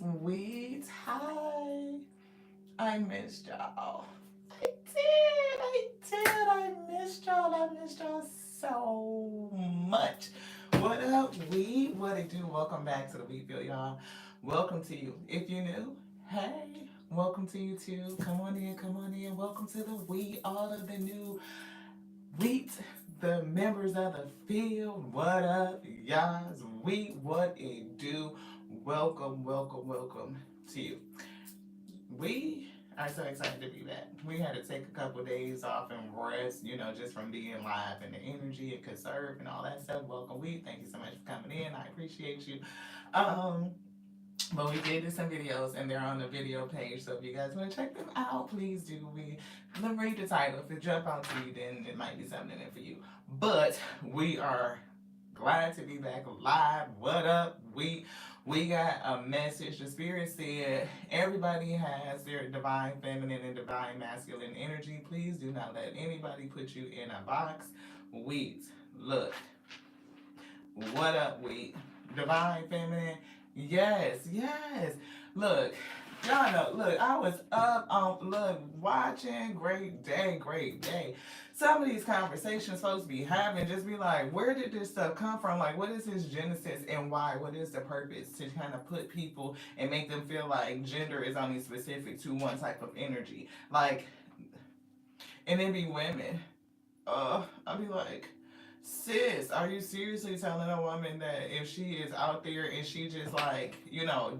sweet. Hi. I missed y'all. I missed y'all. I missed y'all so much. What up, we? What it do? Welcome back to the We Feel, y'all. Welcome to you. If you're new, hey, welcome to you too. Come on in, come on in. Welcome to the We, all of the new wheat, the members of the field. What up, y'all? We, what it do? Welcome, welcome, welcome to you. We are so excited to be back. We had to take a couple of days off and rest, just from being live and the energy and conserve and all that stuff. Welcome, we. Thank you so much for coming in. I appreciate you. Um, but we did do some videos and they're on the video page. So if you guys want to check them out, please do. Let me read the title. If it jump out to you, then it might be something in it for you. But we are glad to be back live. What up? We got a message. The spirit said everybody has their divine feminine and divine masculine energy. Please do not let anybody put you in a box. Wheat, look. What up, wheat? Divine feminine. Yes, yes. Look, y'all know, look, I was up on, look, watching. Great day, great day. Some of these conversations folks be having, just be like, where did this stuff come from? Like, what is this genesis and why? What is the purpose? To kind of put people and make them feel like gender is only specific to one type of energy. Like, and then be women. I'll be like, sis, are you seriously telling a woman that if she is out there and she just like,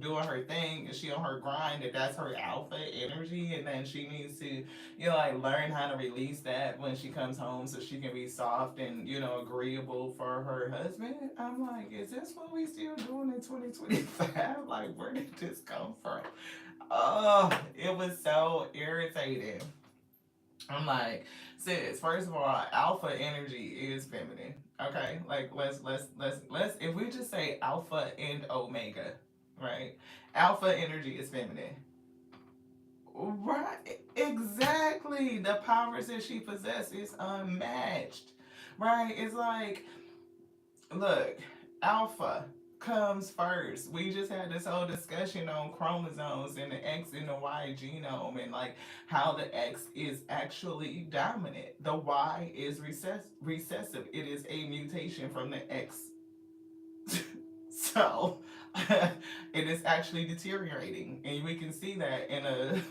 doing her thing and she on her grind, that that's her alpha energy and then she needs to, like learn how to release that when she comes home so she can be soft and, agreeable for her husband? I'm like, is this what we still doing in 2025? Like, where did this come from? Oh, it was so irritating. I'm like, sis, first of all, alpha energy is feminine. Okay? Like let's if we just say alpha and omega, right? Alpha energy is feminine. Right, exactly. The powers that she possesses is unmatched. Right? It's like, look, alpha comes first. We just had this whole discussion on chromosomes and the X and the Y genome and like how the X is actually dominant. The Y is recessive. It is a mutation from the X. So it is actually deteriorating and we can see that in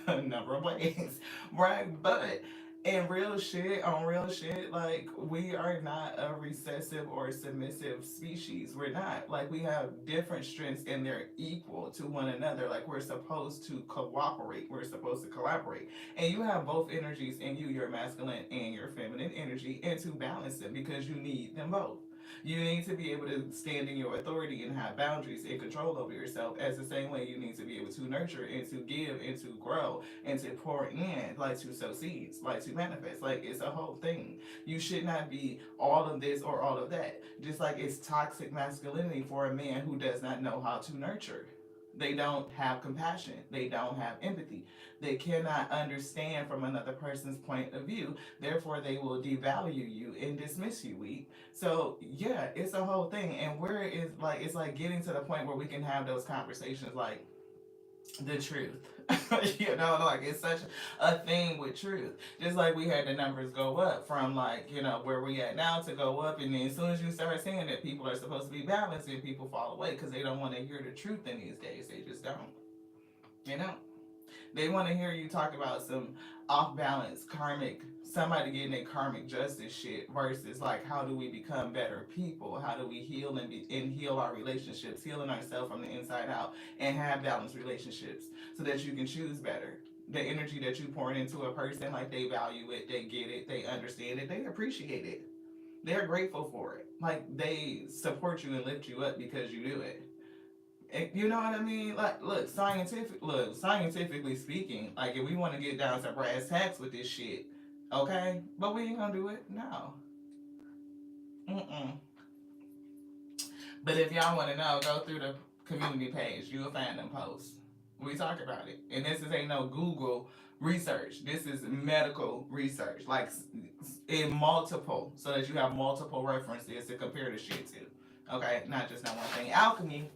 a number of ways, right? But in real shit, on real shit, like we are not a recessive or submissive species. We're not. Like we have different strengths and they're equal to one another. Like we're supposed to cooperate. We're supposed to collaborate. And you have both energies in you, your masculine and your feminine energy, and to balance them because you need them both. You need to be able to stand in your authority and have boundaries and control over yourself as the same way you need to be able to nurture and to give and to grow and to pour in, like to sow seeds, like to manifest. Like it's a whole thing. You should not be all of this or all of that. Just like it's toxic masculinity for a man who does not know how to nurture. They don't have compassion. They don't have empathy. They cannot understand from another person's point of view. Therefore, they will devalue you and dismiss you. So yeah, it's a whole thing. And where is like it's like getting to the point where we can have those conversations like the truth. Like it's such a thing with truth. Just like we had the numbers go up from like, where we at now to go up, and then as soon as you start saying that people are supposed to be balanced, and people fall away because they don't want to hear the truth in these days. They just don't. You know? They want to hear you talk about some off balance karmic, somebody getting a karmic justice shit versus like how do we become better people? How do we heal and heal our relationships, healing ourselves from the inside out, and have balanced relationships so that you can choose better. The energy that you pour into a person, like they value it, they get it, they understand it, they appreciate it. They're grateful for it. Like they support you and lift you up because you do it. You know what I mean? Like, scientifically speaking, like if we want to get down to brass tacks with this shit, okay, but we ain't gonna do it. No. Mm-mm. But if y'all want to know, go through the community page. You'll find them posts. We talk about it, and this ain't no Google research. This is medical research, like in multiple, so that you have multiple references to compare the shit to. Okay, not just no one thing. Alchemy.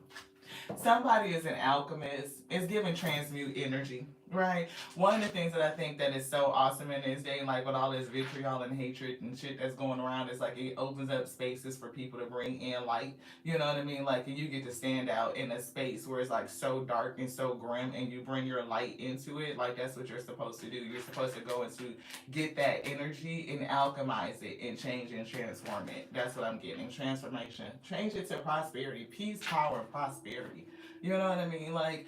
Somebody is an alchemist. It's giving transmute energy, right? One of the things that I think that is so awesome in this day, like with all this vitriol and hatred and shit that's going around, is like it opens up spaces for people to bring in light. You know what I mean? Like you get to stand out in a space where it's like so dark and so grim, and you bring your light into it. Like that's what you're supposed to do. You're supposed to go into get that energy and alchemize it and change and transform it. That's what I'm getting. Transformation. Change it to prosperity, peace, power, and prosperity. You know what I mean? Like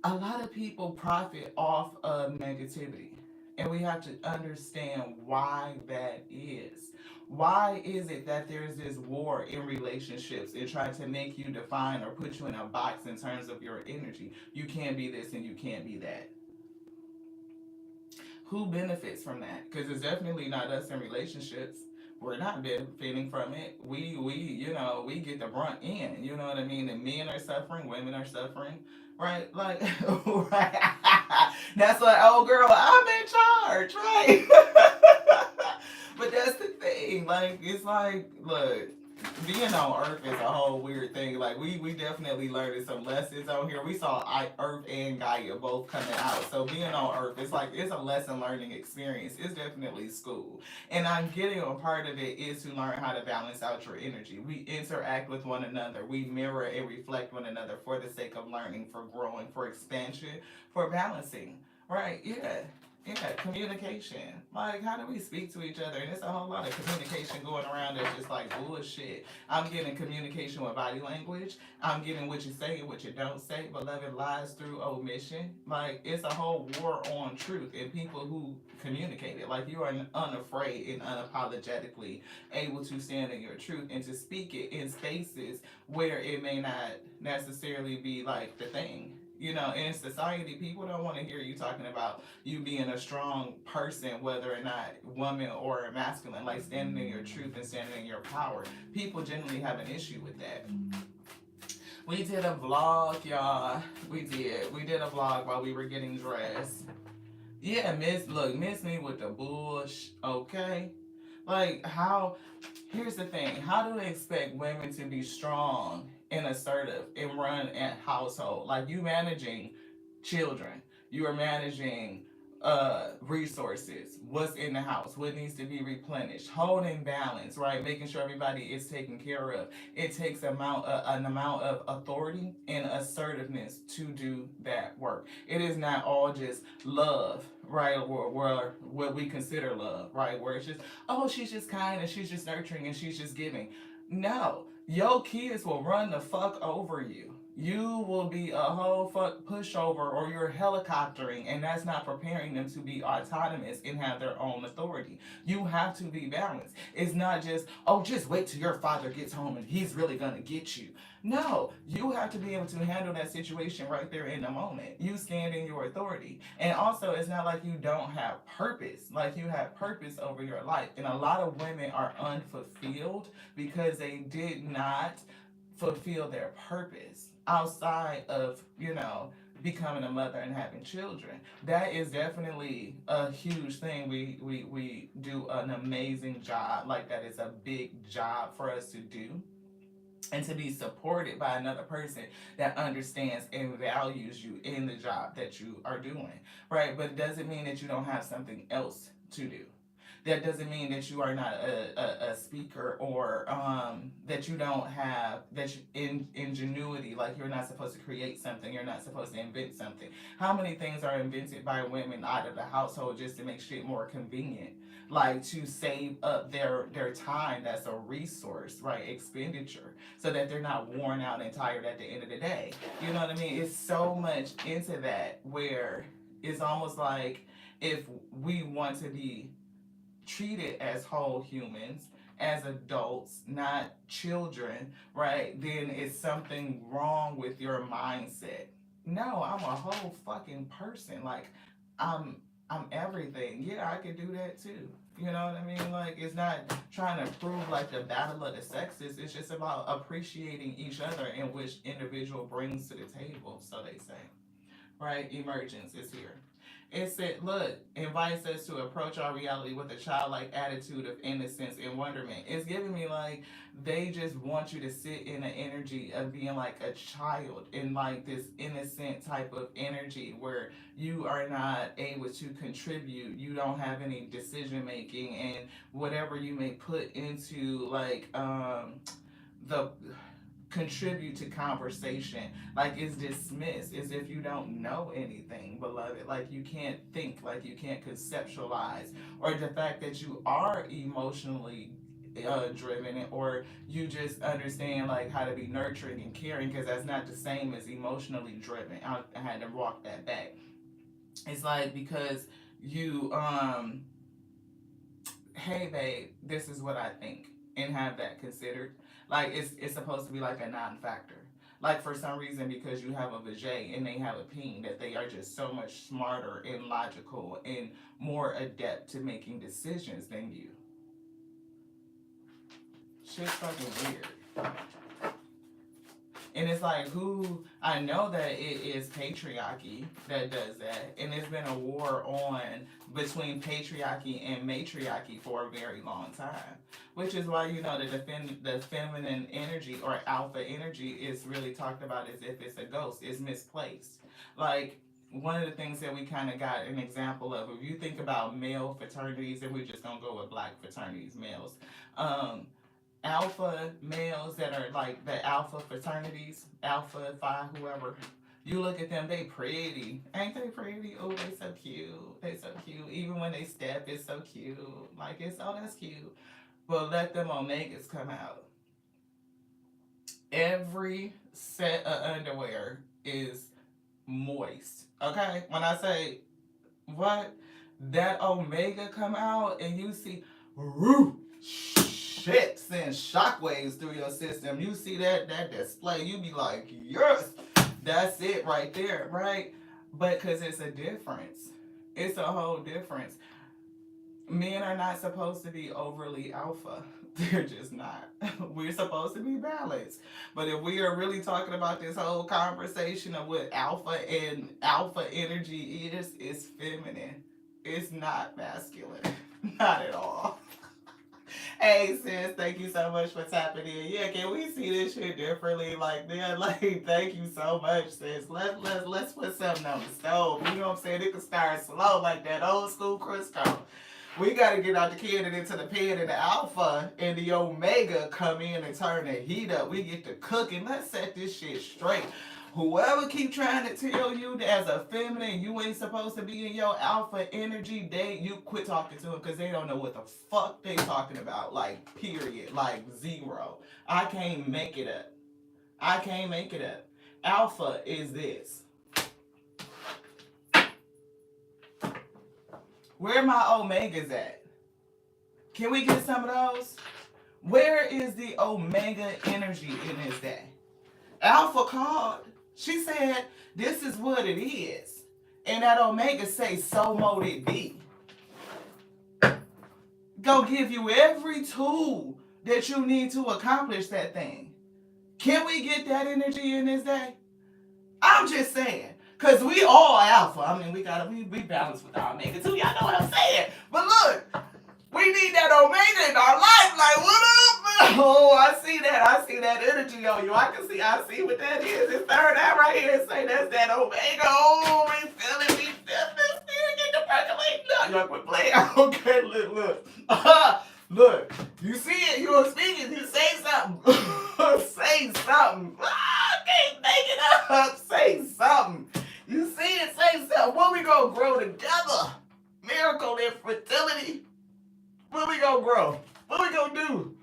a lot of people profit off of negativity. And we have to understand why that is. Why is it that there's this war in relationships and trying to make you define or put you in a box in terms of your energy? You can't be this and you can't be that. Who benefits from that? Because it's definitely not us in relationships. We're not benefiting from it. We get the brunt end. You know what I mean? And men are suffering, women are suffering, right? Like, right. That's like, oh girl, I'm in charge, right? But that's the thing. Like, it's like, look, being on Earth is a whole weird thing. Like we definitely learned some lessons on here. We saw Earth and Gaia both coming out. So being on Earth, it's like it's a lesson learning experience. It's definitely school. And I'm getting a part of it is to learn how to balance out your energy. We interact with one another. We mirror and reflect one another for the sake of learning, for growing, for expansion, for balancing. Right? Yeah. Yeah, communication. Like, how do we speak to each other? And there's a whole lot of communication going around that's just like bullshit. I'm getting communication with body language. I'm getting what you say and what you don't say. Beloved, lies through omission. Like, it's a whole war on truth and people who communicate it. Like, you are unafraid and unapologetically able to stand in your truth and to speak it in spaces where it may not necessarily be like the thing. You know, in society, people don't want to hear you talking about you being a strong person, whether or not woman or masculine, like standing in your truth and standing in your power. People generally have an issue with that. We did a vlog, y'all. We did. We did a vlog while we were getting dressed. Yeah, miss me with the bush, okay? Like, how, here's the thing, how do they expect women to be strong and assertive and run a household? Like, you managing children, you are managing resources, what's in the house, what needs to be replenished, holding balance, right? Making sure everybody is taken care of. It takes an amount of authority and assertiveness to do that work. It is not all just love, right? Or what we consider love, right? Where it's just, oh, she's just kind and she's just nurturing and she's just giving. No, your kids will run the fuck over you. You will be a whole fuck pushover, or you're helicoptering, and that's not preparing them to be autonomous and have their own authority. You have to be balanced. It's not just, oh, just wait till your father gets home and he's really gonna get you. No, you have to be able to handle that situation right there in the moment. You stand in your authority. And also, it's not like you don't have purpose. Like, you have purpose over your life. And a lot of women are unfulfilled because they did not fulfill their purpose outside of, becoming a mother and having children. That is definitely a huge thing. We do an amazing job. Like, that is a big job for us to do, and to be supported by another person that understands and values you in the job that you are doing, right? But it doesn't mean that you don't have something else to do. That doesn't mean that you are not a speaker, or that you don't have ingenuity. Like, you're not supposed to create something, you're not supposed to invent something. How many things are invented by women out of the household just to make shit more convenient, like to save up their time? That's a resource, right? Expenditure, so that they're not worn out and tired at the end of the day. You know what I mean? It's so much into that, where it's almost like, if we want to be treated as whole humans, as adults, not children, right? Then it's something wrong with your mindset. No, I'm a whole fucking person. Like, I'm I'm everything. Yeah, I can do that too. You know what I mean? Like, it's not trying to prove like the battle of the sexes. It's just about appreciating each other and which individual brings to the table, so they say. Right? Emergence is here. It said, look, invites us to approach our reality with a childlike attitude of innocence and wonderment. It's giving me like they just want you to sit in an energy of being like a child, in like this innocent type of energy where you are not able to contribute. You don't have any decision making, and whatever you may put into like the contribute to conversation, like it's dismissed as if you don't know anything, beloved. Like you can't think, like you can't conceptualize, or the fact that you are emotionally driven, or you just understand like how to be nurturing and caring, because that's not the same as emotionally driven. I had to walk that back. It's like because you hey babe, this is what I think, and have that considered. Like it's supposed to be like a non-factor. Like for some reason, because you have a vajay and they have a peen, that they are just so much smarter and logical and more adept to making decisions than you. Shit's fucking weird. And it's like, who, I know that it is patriarchy that does that. And there's been a war on between patriarchy and matriarchy for a very long time. Which is why, the feminine energy or alpha energy is really talked about as if it's a ghost. It's misplaced. Like, one of the things that we kind of got an example of, if you think about male fraternities, and we're just going to go with black fraternities, males. Alpha males that are like the alpha fraternities, alpha phi, whoever. You look at them, they pretty. Ain't they pretty? Oh, they so cute. They so cute. Even when they step, it's so cute. Like it's, oh, that's cute. But let them omegas come out. Every set of underwear is moist. Okay? When I say what? That omega come out and you see woo, shit sends shockwaves through your system. You see that display, you be like, yes, that's it right there, right? But because it's a difference, it's a whole difference. Men are not supposed to be overly alpha. They're just not. We're supposed to be balanced. But if we are really talking about this whole conversation of what alpha and alpha energy is, it's feminine. It's not masculine. Not at all. Hey sis, thank you so much for tapping in. Yeah, can we see this shit differently? Like, yeah, like thank you so much, sis. Let's put something on the stove. You know what I'm saying? It can start slow like that old school Crisco. We gotta get out the cannon into the pan, and the alpha and the omega come in and turn the heat up. We get to cooking. Let's set this shit straight. Whoever keep trying to tell you that as a feminine you ain't supposed to be in your alpha energy, you quit talking to them, because they don't know what the fuck they talking about. Like period. Like zero. I can't make it up. I can't make it up. Alpha is this. Where my omegas at? Can we get some of those? Where is the omega energy in this day? Alpha called. She said, this is what it is. And that omega say, so mote it be. Go give you every tool that you need to accomplish that thing. Can we get that energy in this day? I'm just saying. Because we all alpha. I mean, we balance with our omega too. Y'all know what I'm saying. But look, we need that omega in our life. Like, what up, man? Oh, I see that energy on you. I see what that is. It's third eye right here. Say that's that omega. Oh, we feel it. We feel this. Get the percolate. No, y'all quit playing. Okay, look. Look. You see it. You are speaking. You say something. Say something. I can't make it up. Say something. You see it. Say something. What we gonna grow together? Miracle and fertility. What we gonna grow? What we gonna do?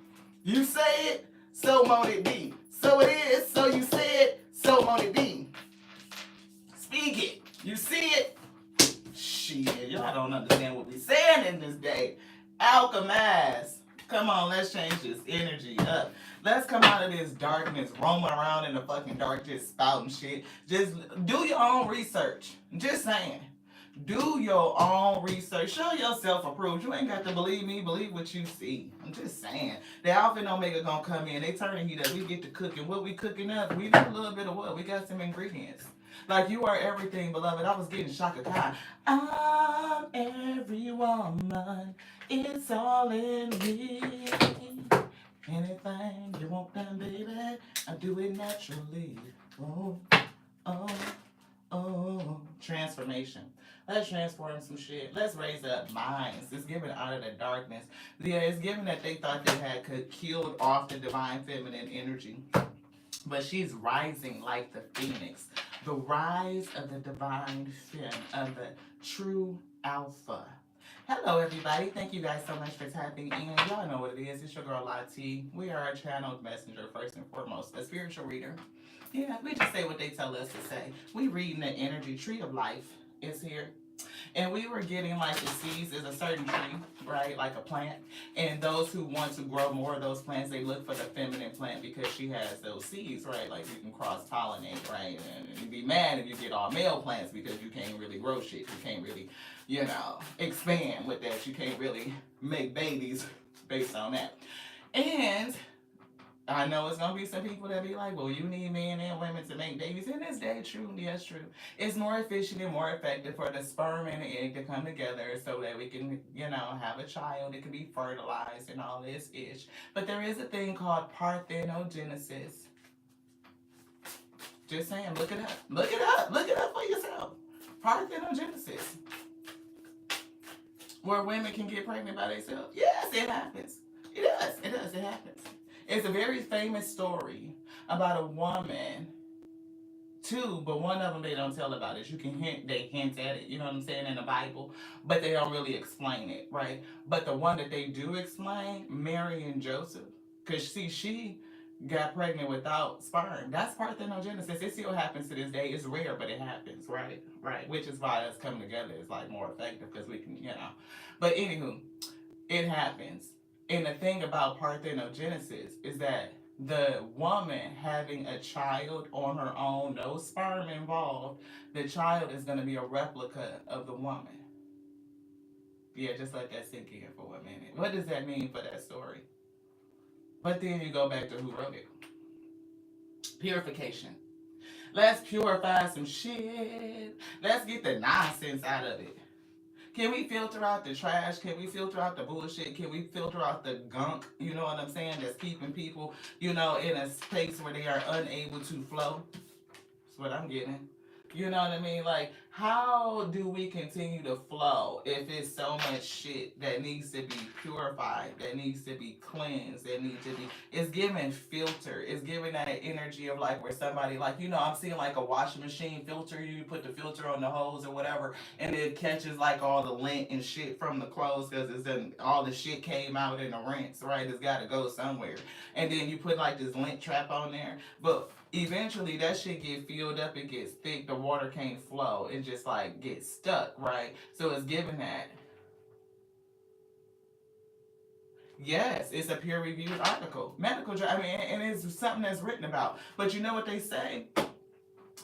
You say it, so mote it be. So it is, so you say it, so mote it be. Speak it. You see it? Shit, y'all don't understand what we saying in this day. Alchemize. Come on, let's change this energy up. Let's come out of this darkness, roaming around in the fucking dark, just spouting shit. Just do your own research. Just saying. Do your own research. Show yourself approved. You ain't got to believe me. Believe what you see. I'm just saying. The alpha and omega gonna come in. They turn the heat up. We get to cooking. What we cooking up? We do a little bit of what? We got some ingredients. Like you are everything, beloved. I was getting Shaka Khan. I'm every woman. It's all in me. Anything you want done, baby, I do it naturally. Oh, oh, oh. Transformation. Let's transform some shit. Let's raise up minds. It's giving out of the darkness. Yeah, it's given that they thought they had killed off the divine feminine energy. But she's rising like the phoenix. The rise of the divine femme, of the true alpha. Hello, everybody. Thank you guys so much for tapping in. Y'all know what it is. It's your girl, Lati. We are a channeled messenger, first and foremost, a spiritual reader. Yeah, we just say what they tell us to say. We reading the energy tree of life is here. And we were getting like the seeds is a certain tree, right? Like a plant. And those who want to grow more of those plants, they look for the feminine plant because she has those seeds, right? Like you can cross pollinate, right? And you'd be mad if you get all male plants because you can't really grow shit. You can't really, expand with that. You can't really make babies based on that. And I know it's gonna be some people that be like, well, you need men and women to make babies. And it's that true, yes, true. It's more efficient and more effective for the sperm and the egg to come together so that we can, have a child. It can be fertilized and all this ish. But there is a thing called parthenogenesis. Just saying, look it up. Look it up. Look it up for yourself. Parthenogenesis. Where women can get pregnant by themselves. Yes, it happens. It does. It does. It happens. It's a very famous story about a woman, two, but one of them they don't tell about it. You can they hint at it, you know what I'm saying, in the Bible, but they don't really explain it, right? But the one that they do explain, Mary and Joseph, because see, she got pregnant without sperm. That's parthenogenesis. It still happens to this day. It's rare, but it happens, right? Right. Which is why us coming together is like more effective because we can, But anywho, it happens. And the thing about parthenogenesis is that the woman having a child on her own, no sperm involved, the child is going to be a replica of the woman. Yeah, just let that sink in for 1 minute. What does that mean for that story? But then you go back to who wrote it. Purification. Let's purify some shit. Let's get the nonsense out of it. Can we filter out the trash? Can we filter out the bullshit? Can we filter out the gunk, you know what I'm saying, that's keeping people, in a space where they are unable to flow? That's what I'm getting. You know what I mean? Like, how do we continue to flow if it's so much shit that needs to be purified, that needs to be cleansed, that needs to be... It's giving filter. It's giving that energy of like where somebody, like, I'm seeing like a washing machine filter. You put the filter on the hose or whatever, and it catches like all the lint and shit from the clothes because it's done, all the shit came out in the rinse, right? It's got to go somewhere. And then you put like this lint trap on there. But eventually that shit get filled up, it gets thick, the water can't flow, it just like gets stuck, right? So it's given that. Yes, it's a peer-reviewed article, medical. And it's something that's written about. But you know what they say?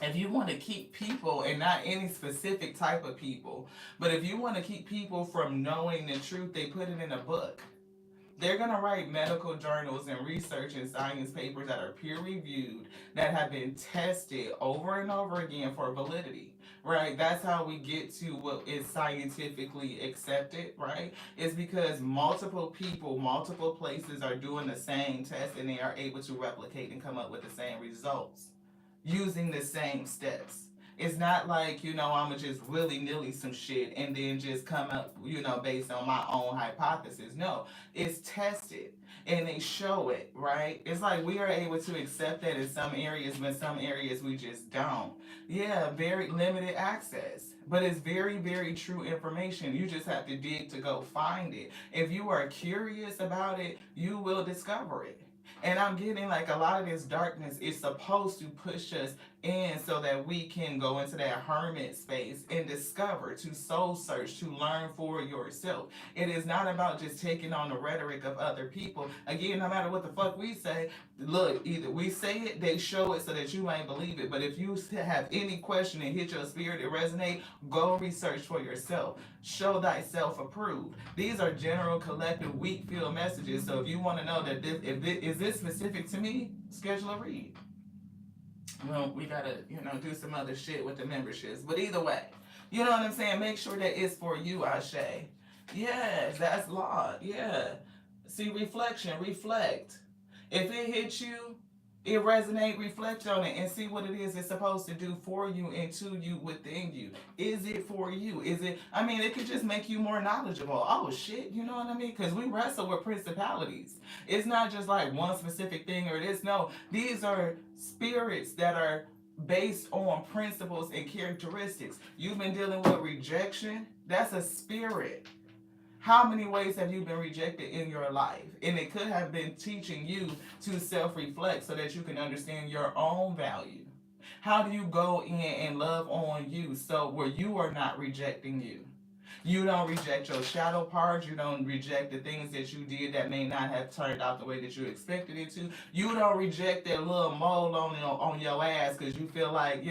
If you want to keep people, and not any specific type of people, but if you want to keep people from knowing the truth, they put it in a book. They're going to write medical journals and research and science papers that are peer reviewed, that have been tested over and over again for validity, right? That's how we get to what is scientifically accepted, right? It's because multiple people, multiple places are doing the same test and they are able to replicate and come up with the same results using the same steps. It's not like, I'ma just willy-nilly some shit and then just come up, based on my own hypothesis. No, it's tested and they show it, right? It's like we are able to accept that in some areas, but in some areas we just don't. Yeah, very limited access. But it's very, very true information. You just have to dig to go find it. If you are curious about it, you will discover it. And I'm getting like a lot of this darkness is supposed to push us in so that we can go into that hermit space and discover, to soul search, to learn for yourself. It is not about just taking on the rhetoric of other people. Again, no matter what the fuck we say, look, either we say it, they show it so that you might believe it. But if you have any question and hit your spirit and resonate, go research for yourself. Show thyself approved. These are general, collective, weak field messages. So if you want to know that is this specific to me, schedule a read. Well, we gotta, do some other shit with the memberships. But either way, you know what I'm saying? Make sure that it's for you, Ashe. Yes, that's law. Yeah. See, reflection, reflect. If it hits you, it resonate, reflect on it and see what it is it's supposed to do for you and to you within you. Is it for you? Is it, I mean, it could just make you more knowledgeable. Oh shit, you know what I mean? Because we wrestle with principalities. It's not just like one specific thing or this. No, these are spirits that are based on principles and characteristics. You've been dealing with rejection. That's a spirit. How many ways have you been rejected in your life? And it could have been teaching you to self reflect so that you can understand your own value. How do you go in and love on you so where you are not rejecting you? You don't reject your shadow parts. You don't reject the things that you did that may not have turned out the way that you expected it to. You don't reject that little mole on your ass because you feel like,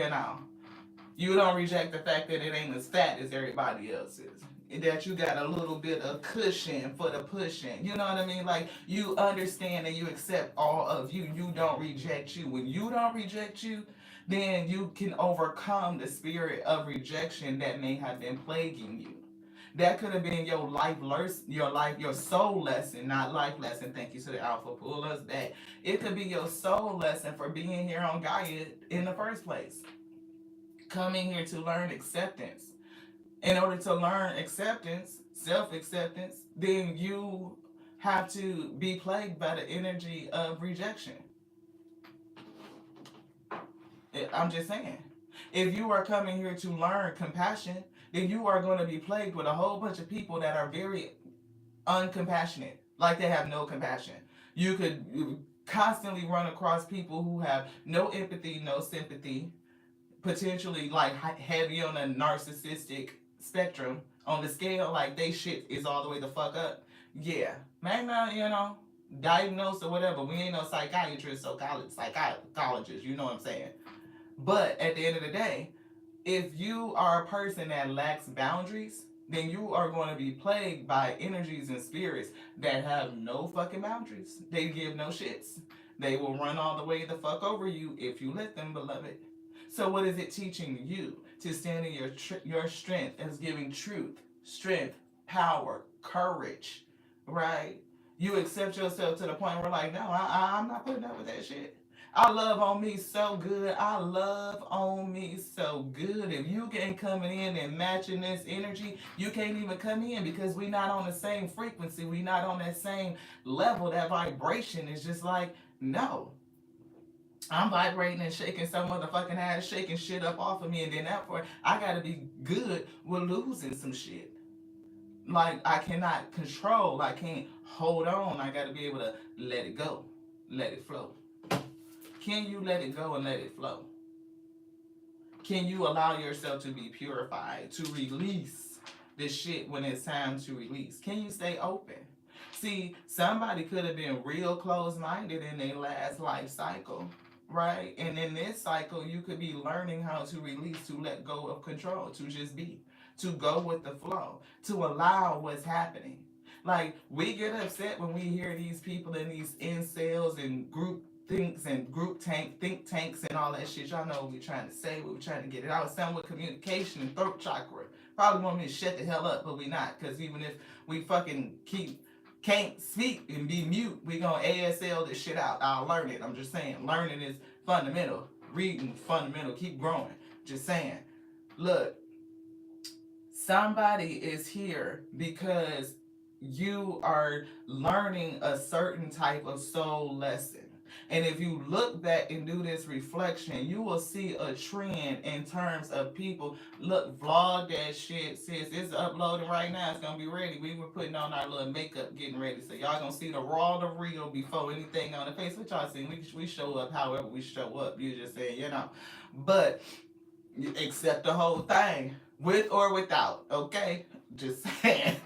you don't reject the fact that it ain't as fat as everybody else's. That you got a little bit of cushion for the pushing. You know what I mean? Like you understand and you accept all of you. You don't reject you. When you don't reject you, then you can overcome the spirit of rejection that may have been plaguing you. That could have been your your soul lesson, not life lesson. Thank you to the Alpha pull us back. It could be your soul lesson for being here on Gaia in the first place. Coming here to learn acceptance. In order to learn acceptance, self acceptance, then you have to be plagued by the energy of rejection. I'm just saying. If you are coming here to learn compassion, then you are going to be plagued with a whole bunch of people that are very uncompassionate, like they have no compassion. You could constantly run across people who have no empathy, no sympathy, potentially like heavy on a narcissistic spectrum on the scale, like they shit is all the way the fuck up. Yeah, maybe not, diagnosed or whatever. We ain't no psychiatrist, psychologist. You know what I'm saying? But at the end of the day, if you are a person that lacks boundaries, then you are going to be plagued by energies and spirits that have no fucking boundaries. They give no shits. They will run all the way the fuck over you if you let them, beloved. So what is it teaching you? To stand in your strength as giving truth, strength, power, courage, right? You accept yourself to the point where like, no, I'm not putting up with that shit. I love on me so good. I love on me so good. If you ain't coming in and matching this energy, you can't even come in because we not on the same frequency. We not on that same level. That vibration is just like, no. I'm vibrating and shaking some motherfucking ass, shaking shit up off of me, and then therefore I gotta be good with losing some shit. Like I cannot control, I can't hold on. I gotta be able to let it go, let it flow. Can you let it go and let it flow? Can you allow yourself to be purified, to release this shit when it's time to release? Can you stay open? See, somebody could have been real close minded in their last life cycle, right? And in this cycle, you could be learning how to release, to let go of control, to just be, to go with the flow, to allow what's happening. Like, we get upset when we hear these people in these incels and group thinks and think tanks and all that shit. Y'all know what we're trying to say, we're trying to get it out. Sound with communication and throat chakra. Probably want me to shut the hell up, but we not. Because even if we fucking can't speak and be mute, we gonna ASL this shit out. I'll learn it. I'm just saying, learning is fundamental. Reading fundamental. Keep growing. Just saying. Look, somebody is here because you are learning a certain type of soul lesson. And if you look back and do this reflection, you will see a trend in terms of people. Look, vlog that shit, sis. It's uploading right now. It's gonna be ready. We were putting on our little makeup, getting ready. So y'all gonna see the raw, the real before anything on the face. What y'all see? We show up however we show up. You just saying, But you accept the whole thing, with or without. Okay, just saying.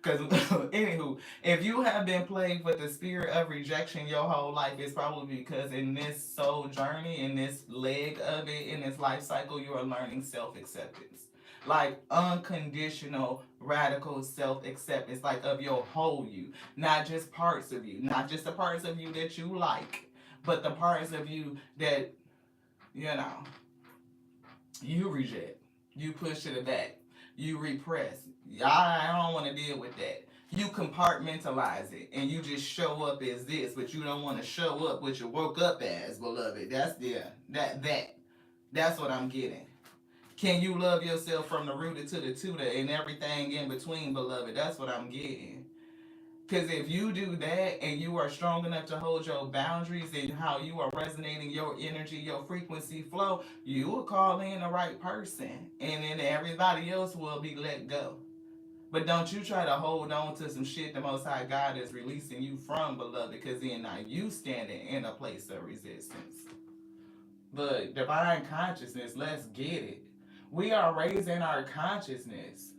Because, anywho, if you have been plagued with the spirit of rejection your whole life, it's probably because in this soul journey, in this leg of it, in this life cycle, you are learning self acceptance. Like unconditional, radical self acceptance, like of your whole you, not just parts of you, not just the parts of you that you like, but the parts of you that you know, you reject, you push it back, you repress. I don't want to deal with that. You compartmentalize it and you just show up as this, but you don't want to show up what you woke up as, beloved. That's that's what I'm getting. Can you love yourself from the rooter to the tutor and everything in between, beloved? That's what I'm getting. Because if you do that and you are strong enough to hold your boundaries and how you are resonating your energy, your frequency flow, you will call in the right person. And then everybody else will be let go. But don't you try to hold on to some shit the Most High God is releasing you from, beloved, because then now you standing in a place of resistance. Look, divine consciousness, let's get it. We are raising our consciousness,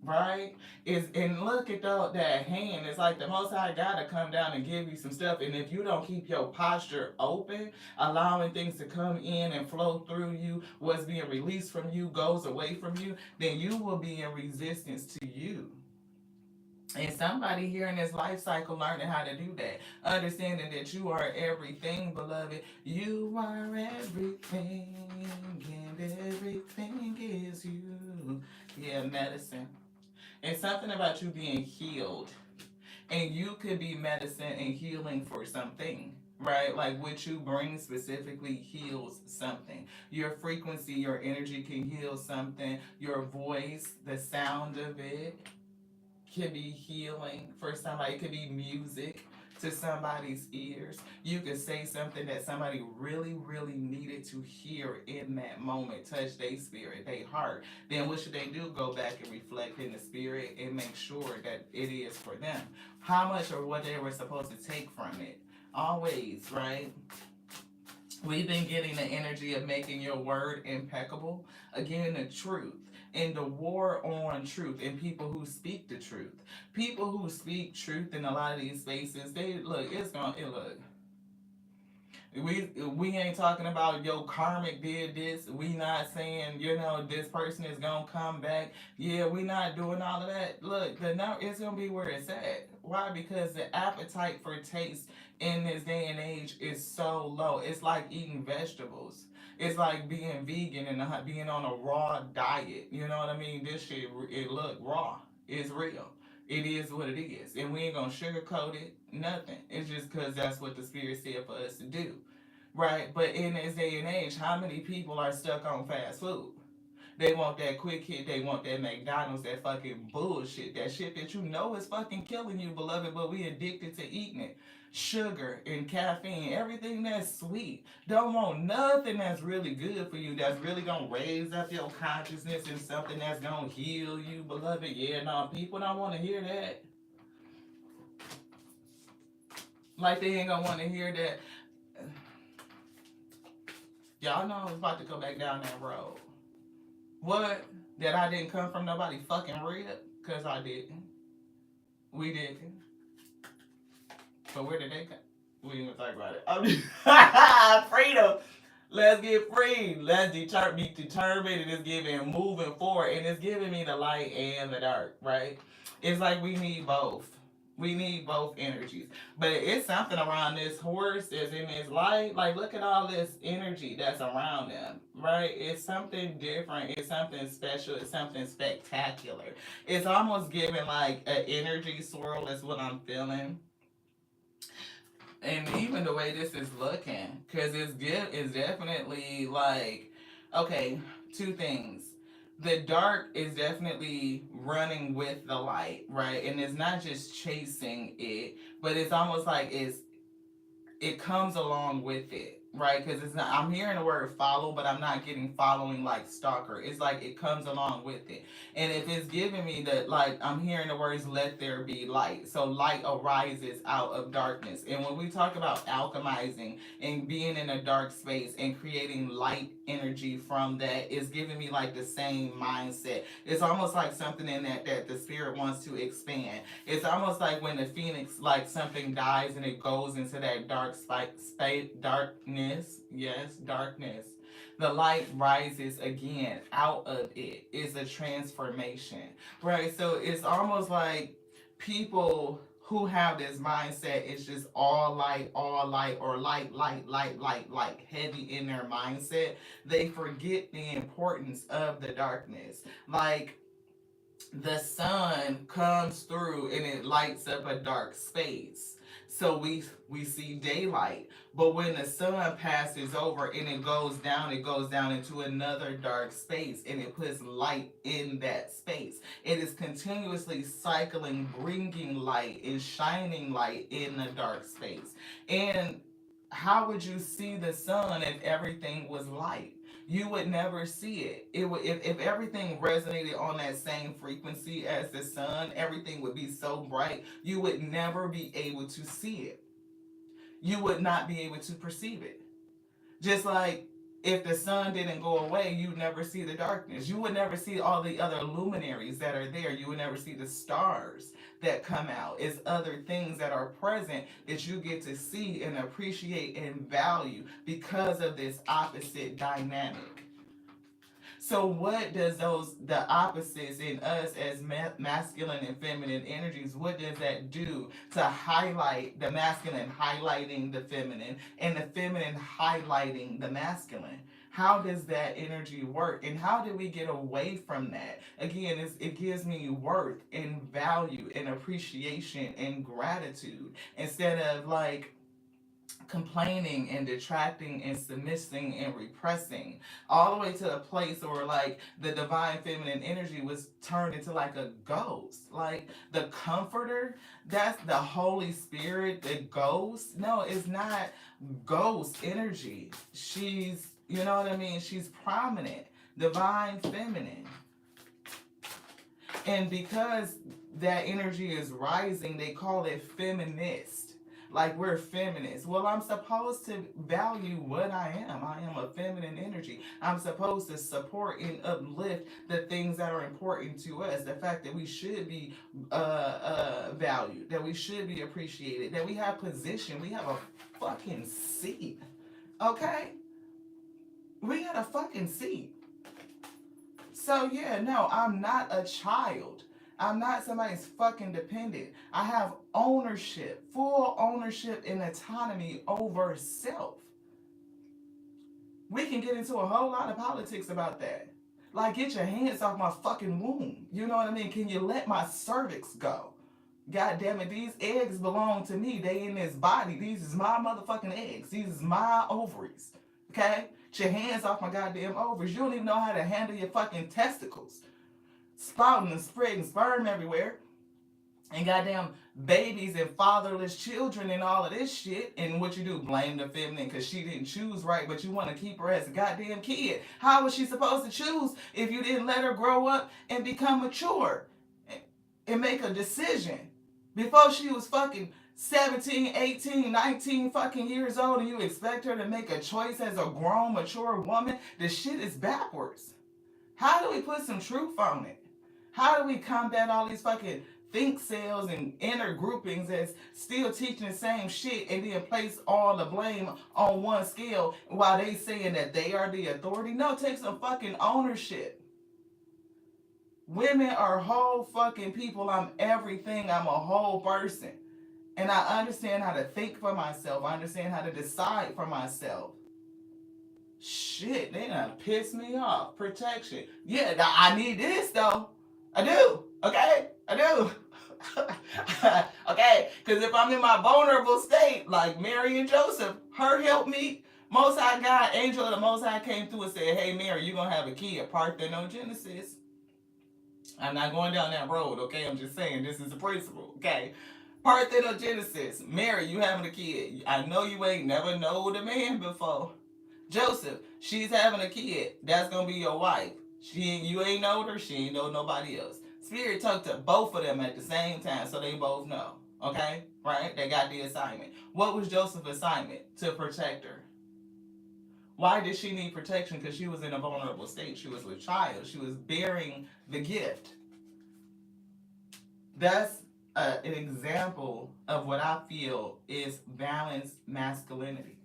right? Is and look at that hand. It's like the Most High gotta come down and give you some stuff. And if you don't keep your posture open, allowing things to come in and flow through you, what's being released from you goes away from you, then you will be in resistance to you. And somebody here in this life cycle learning how to do that. Understanding that you are everything, beloved. You are everything, and everything is you. Yeah, medicine. And something about you being healed. And you could be medicine and healing for something. Right? Like what you bring specifically heals something. Your frequency, your energy can heal something. Your voice, the sound of it can be healing for somebody. It could be music to somebody's ears. You could say something that somebody really, really needed to hear in that moment, touch their spirit, their heart. Then what should they do? Go back and reflect in the spirit and make sure that it is for them. How much or what they were supposed to take from it. Always, right? We've been getting the energy of making your word impeccable. Again, the truth. And the war on truth and people who speak the truth. People who speak truth in a lot of these spaces, they look, look. We ain't talking about yo karmic did this. We not saying, this person is gonna come back. Yeah, we not doing all of that. Look, the now it's gonna be where it's at. Why? Because the appetite for taste in this day and age is so low. It's like eating vegetables. It's like being vegan and being on a raw diet. You know what I mean? This shit, it look raw. It's real. It is what it is. And we ain't gonna sugarcoat it, nothing. It's just because that's what the Spirit said for us to do. Right? But in this day and age, how many people are stuck on fast food? They want that quick hit, they want that McDonald's, that fucking bullshit, that shit that you know is fucking killing you, beloved, but we addicted to eating it. Sugar and caffeine, everything that's sweet. Don't want nothing that's really good for you, that's really gonna raise up your consciousness and something that's gonna heal you, beloved. Yeah, no, people don't wanna hear that. Like they ain't gonna wanna hear that. Y'all know I was about to go back down that road. What? That I didn't come from nobody fucking rib? Because I didn't. We didn't. But where did they come? We ain't gonna talk about it. Freedom. Let's get free. Let's be determined and it's giving moving forward. And it's giving me the light and the dark, right? It's like we need both. We need both energies. But it's something around this horse that's in his light. Like, look at all this energy that's around him, right? It's something different. It's something special. It's something spectacular. It's almost giving like an energy swirl, is what I'm feeling. And even the way this is looking, because it's definitely like, okay, two things. The dark is definitely running with the light, right? And it's not just chasing it, but it's almost like it comes along with it, right? Because it's not. I'm hearing the word follow, but I'm not getting following like stalker. It's like it comes along with it. And if it's giving me that, like I'm hearing the words "let there be light," so light arises out of darkness. And when we talk about alchemizing and being in a dark space and creating light energy from that, is giving me like the same mindset. It's almost like something in that the spirit wants to expand. It's almost like when the phoenix, like something dies and it goes into that dark space, darkness. Yes, darkness. The light rises again out of it. It's a transformation, right? So it's almost like people who have this mindset, it's just all light, or light, heavy in their mindset, they forget the importance of the darkness. Like, the sun comes through and it lights up a dark space, so we see daylight. But when the sun passes over and it goes down into another dark space, and it puts light in that space. It is continuously cycling, bringing light and shining light in the dark space. And how would you see the sun if everything was light? You would never see it. It would, if everything resonated on that same frequency as the sun, everything would be so bright, you would never be able to see it. You would not be able to perceive it. Just like if the sun didn't go away, you'd never see the darkness. You would never see all the other luminaries that are there. You would never see the stars that come out. It's other things that are present that you get to see and appreciate and value because of this opposite dynamic. So what does the opposites in us as masculine and feminine energies, what does that do to highlight the masculine highlighting the feminine and the feminine highlighting the masculine? How does that energy work, and how do we get away from that? Again, it gives me worth and value and appreciation and gratitude, instead of like complaining and detracting and submitting and repressing, all the way to a place where like the divine feminine energy was turned into like a ghost, like the comforter. That's the Holy Spirit, the ghost. No, it's not ghost energy. She's, you know what I mean, she's prominent, divine feminine. And because that energy is rising, they call it feminist. Like, we're feminists. Well, I'm supposed to value what I am. I am a feminine energy. I'm supposed to support and uplift the things that are important to us. The fact that we should be valued, that we should be appreciated, that we have position, we have a fucking seat. Okay? We got a fucking seat. So yeah, no, I'm not a child. I'm not somebody's fucking dependent. I have ownership, full ownership and autonomy over self. We can get into a whole lot of politics about that. Like, get your hands off my fucking womb. You know what I mean? Can you let my cervix go? God damn it, these eggs belong to me. They in this body. These is my motherfucking eggs. These is my ovaries. Okay? Get your hands off my goddamn ovaries. You don't even know how to handle your fucking testicles. Sprouting and spreading sperm everywhere. And goddamn babies and fatherless children and all of this shit. And what you do? Blame the feminine because she didn't choose right, but you want to keep her as a goddamn kid. How was she supposed to choose if you didn't let her grow up and become mature and make a decision before she was fucking 17, 18, 19 fucking years old, and you expect her to make a choice as a grown, mature woman? The shit is backwards. How do we put some truth on it? How do we combat all these fucking think cells and inner groupings that's still teaching the same shit and then place all the blame on one scale while they saying that they are the authority? No, take some fucking ownership. Women are whole fucking people. I'm everything. I'm a whole person. And I understand how to think for myself. I understand how to decide for myself. Shit, they done piss me off. Protection. Yeah, I need this though. I do. Okay? I do. Okay? Because if I'm in my vulnerable state, like Mary and Joseph, her help me. Most High God, angel of the Most High came through and said, hey, Mary, you're going to have a kid. Parthenogenesis. I'm not going down that road, okay? I'm just saying this is a principle, okay? Parthenogenesis. Mary, you having a kid. I know you ain't never knowed a man before. Joseph, she's having a kid. That's gonna be your wife. You ain't know her. She ain't know nobody else. Spirit talked to both of them at the same time, so they both know. Okay, right? They got the assignment. What was Joseph's assignment? To protect her. Why did she need protection? Because she was in a vulnerable state. She was a child. She was bearing the gift. That's an example of what I feel is balanced masculinity.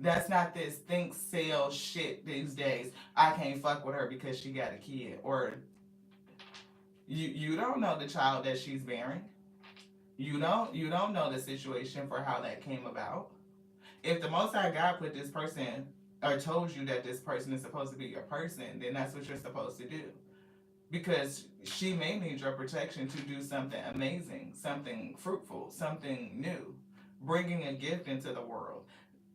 That's not this think sell shit these days. I can't fuck with her because she got a kid. Or you don't know the child that she's bearing. You don't know the situation for how that came about. If the Most High God put this person or told you that this person is supposed to be your person, then that's what you're supposed to do. Because she may need your protection to do something amazing, something fruitful, something new, bringing a gift into the world.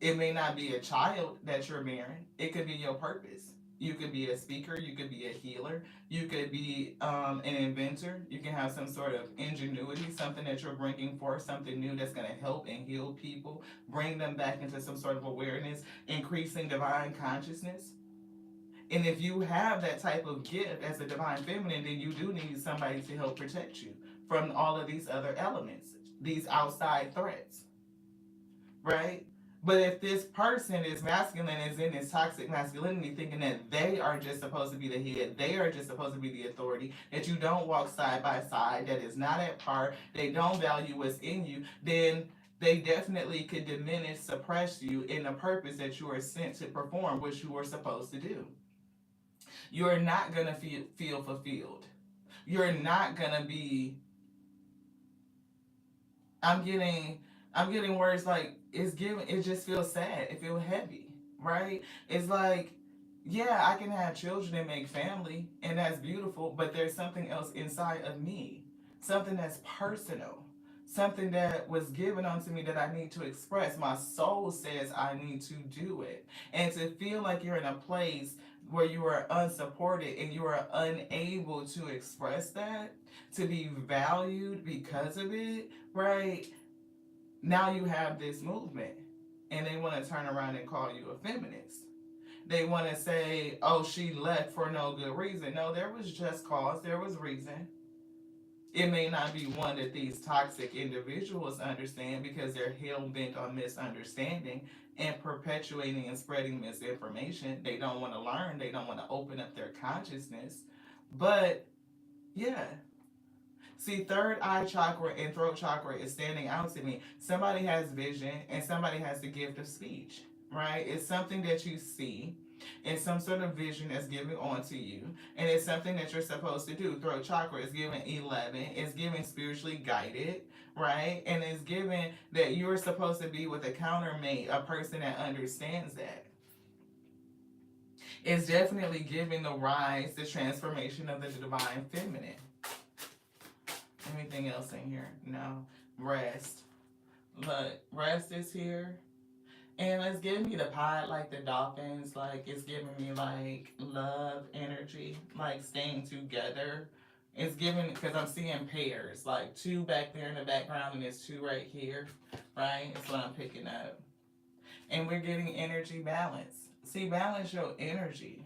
It may not be a child that you're bearing, it could be your purpose. You could be a speaker, you could be a healer, you could be an inventor, you can have some sort of ingenuity, something that you're bringing forth, something new that's going to help and heal people, bring them back into some sort of awareness, increasing divine consciousness. And if you have that type of gift as a divine feminine, then you do need somebody to help protect you from all of these other elements, these outside threats, right? But if this person is masculine, is in this toxic masculinity, thinking that they are just supposed to be the head, they are just supposed to be the authority, that you don't walk side by side, that is not at par, they don't value what's in you, then they definitely could diminish, suppress you in the purpose that you are sent to perform, which you are supposed to do. You're not gonna feel fulfilled. You're not gonna be. I'm getting I'm getting words like it's giving. It just feels sad. It feels heavy, right? It's like, yeah, I can have children and make family, and that's beautiful. But there's something else inside of me, something that's personal, something that was given unto me that I need to express. My soul says I need to do it, and to feel like you're in a place where you are unsupported and you are unable to express that, to be valued because of it, right? Now you have this movement, and they want to turn around and call you a feminist. They want to say, oh, she left for no good reason. No, there was just cause, there was reason. It may not be one that these toxic individuals understand because they're hell bent on misunderstanding and perpetuating and spreading misinformation. They don't want to learn, they don't want to open up their consciousness. But yeah, see, third eye chakra and throat chakra is standing out to me. Somebody has vision and somebody has the gift of speech, right? It's something that you see. It's some sort of vision that's given onto you. And it's something that you're supposed to do. Throat chakra is given 11. It's given spiritually guided, right? And it's given that you're supposed to be with a countermate, a person that understands that. It's definitely giving the rise, the transformation of the divine feminine. Anything else in here? No. Rest. Look, rest is here. And it's giving me the pod like the dolphins. Like, it's giving me like love, energy, like staying together. It's giving, because I'm seeing pairs, like two back there in the background and there's two right here, right? That's what I'm picking up. And we're getting energy balance. See, balance your energy.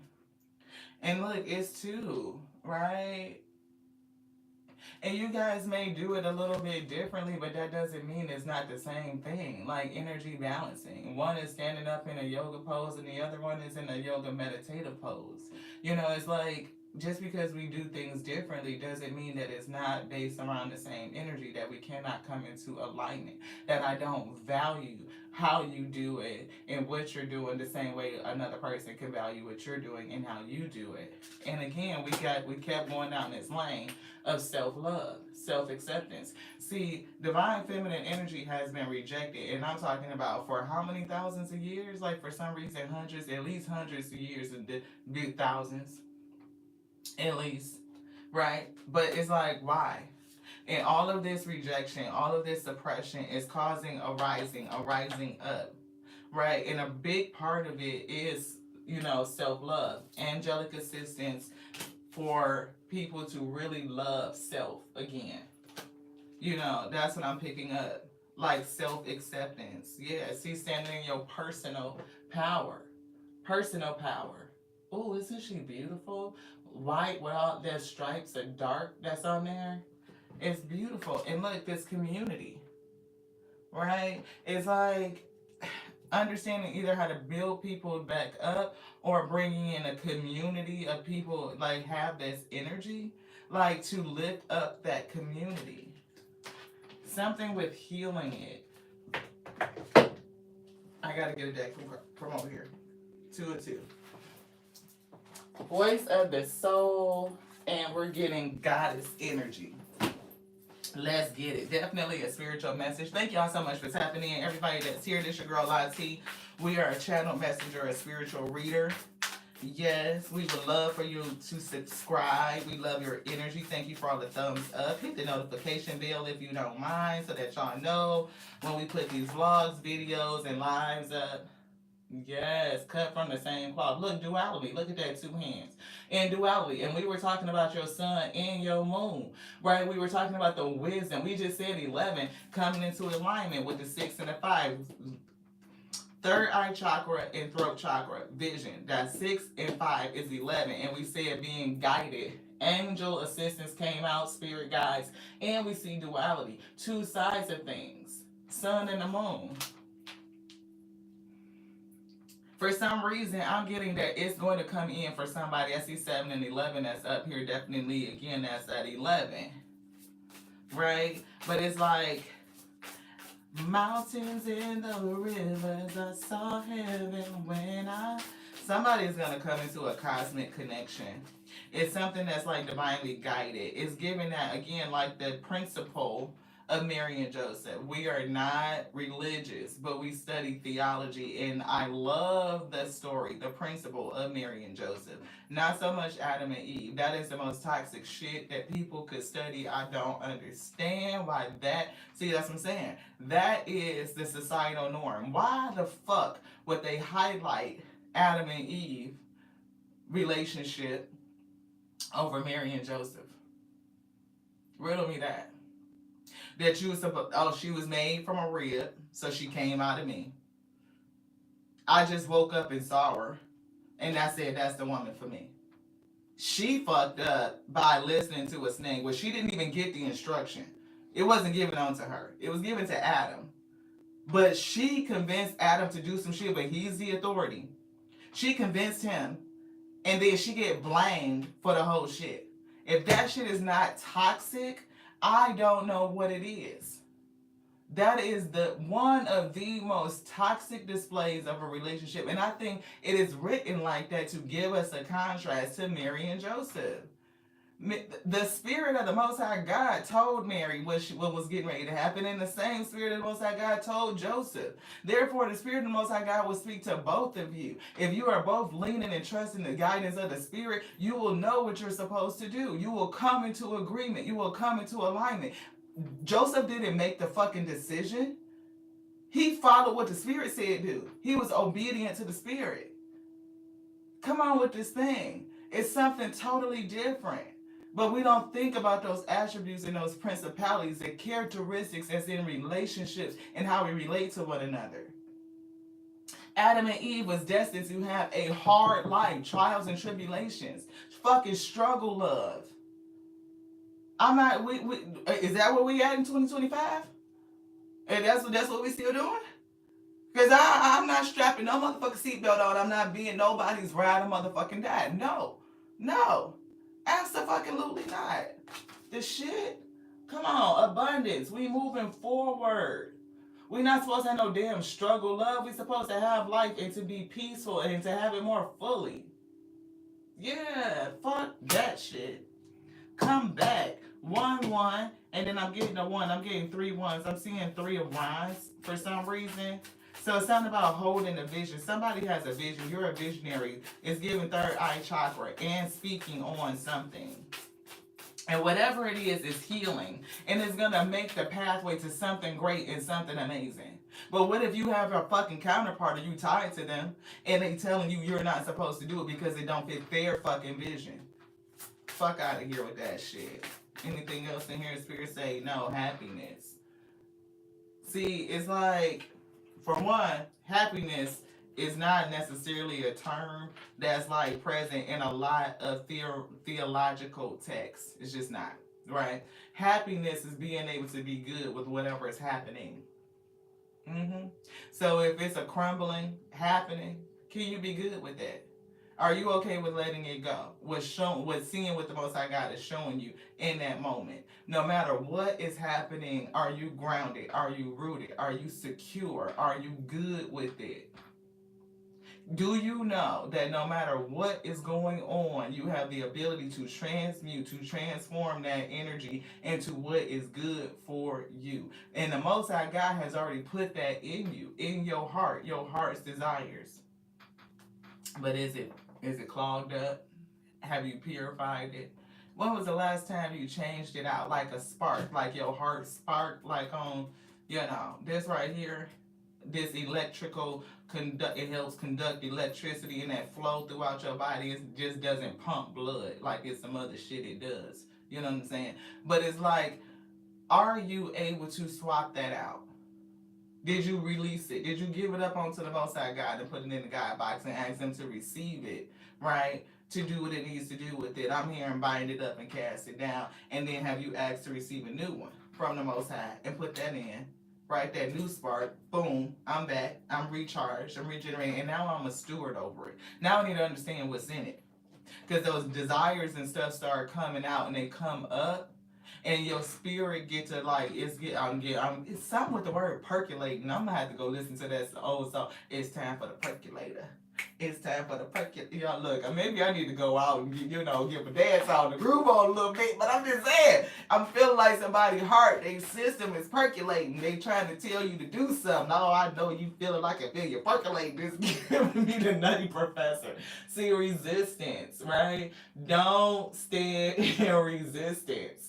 And look, it's two, right? And you guys may do it a little bit differently, but that doesn't mean it's not the same thing. Like energy balancing. One is standing up in a yoga pose and the other one is in a yoga meditative pose. You know, it's like just because we do things differently doesn't mean that it's not based around the same energy, that we cannot come into alignment, that I don't value how you do it and what you're doing the same way another person can value what you're doing and how you do it. And again, we kept going down this lane of self-love, self-acceptance. See, divine feminine energy has been rejected, and I'm talking about for how many thousands of years? Like for some reason, hundreds, at least hundreds of years, and big thousands, at least, right? But it's like, why? And all of this rejection, all of this suppression is causing a rising up, right? And a big part of it is, self-love, angelic assistance for people to really love self again. That's what I'm picking up. Like self-acceptance. Yeah, see, standing in your personal power. Personal power. Oh, isn't she beautiful? White with all that stripes and dark that's on there. It's beautiful. And look, this community, right? It's like understanding either how to build people back up or bringing in a community of people like have this energy, like to lift up that community. Something with healing it. I gotta get a deck from over here. 2 and 2. Voice of the soul, and we're getting goddess energy. Let's get it. Definitely a spiritual message. Thank y'all so much for tapping in. Everybody that's here, this your girl Lati. We are a channel messenger, a spiritual reader. Yes, we would love for you to subscribe. We love your energy. Thank you for all the thumbs up. Hit the notification bell if you don't mind so that y'all know when we put these vlogs, videos, and lives up. Yes, cut from the same cloth. Look, duality. Look at that, two hands. And duality. And we were talking about your sun and your moon, right? We were talking about the wisdom. We just said 11 coming into alignment with the 6 and the 5. Third eye chakra and throat chakra, vision. That's 6 and 5 is 11. And we said being guided. Angel assistance came out, spirit guides. And we see duality. Two sides of things. Sun and the moon. For some reason, I'm getting that it's going to come in for somebody. I see 7 and 11 that's up here. Definitely, again, that's at 11. Right? But it's like mountains in the rivers. I saw heaven when I... Somebody's going to come into a cosmic connection. It's something that's like divinely guided. It's giving that, again, like the principle of Mary and Joseph. We are not religious, but we study theology, and I love the story, the principle of Mary and Joseph. Not so much Adam and Eve. That is the most toxic shit that people could study. I don't understand why that... See, that's what I'm saying. That is the societal norm. Why the fuck would they highlight Adam and Eve relationship over Mary and Joseph? Riddle me that. That you was supposed, oh, she was made from a rib, so she came out of me. I just woke up and saw her, and I said, that's the woman for me. She fucked up by listening to a snake, where she didn't even get the instruction. It wasn't given on to her. It was given to Adam. But she convinced Adam to do some shit, but he's the authority. She convinced him, and then she get blamed for the whole shit. If that shit is not toxic, I don't know what it is. That is the one of the most toxic displays of a relationship. And I think it is written like that to give us a contrast to Mary and Joseph. The spirit of the Most High God told Mary what was getting ready to happen, and the same spirit of the Most High God told Joseph. Therefore, the spirit of the Most High God will speak to both of you. If you are both leaning and trusting the guidance of the spirit, you will know what you're supposed to do. You will come into agreement. You will come into alignment. Joseph didn't make the fucking decision. He followed what the spirit said do. He was obedient to the spirit. Come on with this thing. It's something totally different. But we don't think about those attributes and those principalities, the characteristics as in relationships and how we relate to one another. Adam and Eve was destined to have a hard life, trials and tribulations, fucking struggle love. I'm not, is that where we at in 2025? And that's what we still doing? Because I'm not strapping no motherfucking seatbelt on. I'm not being nobody's ride or motherfucking die. No. Absolutely not. The shit? Come on, abundance. We moving forward. We not supposed to have no damn struggle love. We supposed to have life and to be peaceful and to have it more fully. Yeah, fuck that shit. Come back. 1-1, and then I'm getting a 1. I'm getting 3 ones. I'm seeing 3 of wands for some reason. So it's something about holding a vision. Somebody has a vision. You're a visionary. It's giving third eye chakra and speaking on something. And whatever it is healing. And it's going to make the pathway to something great and something amazing. But what if you have a fucking counterpart or you tied to them and they telling you you're not supposed to do it because it don't fit their fucking vision? Fuck out of here with that shit. Anything else in here? Spirit say no, happiness. See, it's like, for one, happiness is not necessarily a term that's like present in a lot of theological texts. It's just not, right? Happiness is being able to be good with whatever is happening. So if it's a crumbling happening, can you be good with that? Are you okay with letting it go? With seeing what the Most High God is showing you in that moment? No matter what is happening, are you grounded? Are you rooted? Are you secure? Are you good with it? Do you know that no matter what is going on, you have the ability to transmute, to transform that energy into what is good for you? And the Most High God has already put that in you, in your heart's desires. But is it clogged up? Have you purified it? When was the last time you changed it out like a spark, like your heart spark, like on, this right here, this electrical conduct, it helps conduct electricity and that flow throughout your body. It just doesn't pump blood like it's some other shit it does. You know what I'm saying? But it's like, are you able to swap that out? Did you release it? Did you give it up onto the Most High God and put it in the God box and ask Him to receive it, right? To do what it needs to do with it. I'm here and bind it up and cast it down. And then have you asked to receive a new one from the Most High and put that in, right? That new spark, boom, I'm back. I'm recharged. I'm regenerating. And now I'm a steward over it. Now I need to understand what's in it. Because those desires and stuff start coming out and they come up and your spirit get to like it's something with the word percolating. I'm gonna have to go listen to that old song. It's time for the percolator. It's time for the percolator. Y'all look, maybe I need to go out and give a dance on the groove on a little bit. But I'm just saying, I'm feeling like somebody's heart, their system is percolating. They trying to tell you to do something. Oh, I know you feeling like I feel you percolating. This giving me the nutty professor. See, resistance, right? Don't stand in resistance.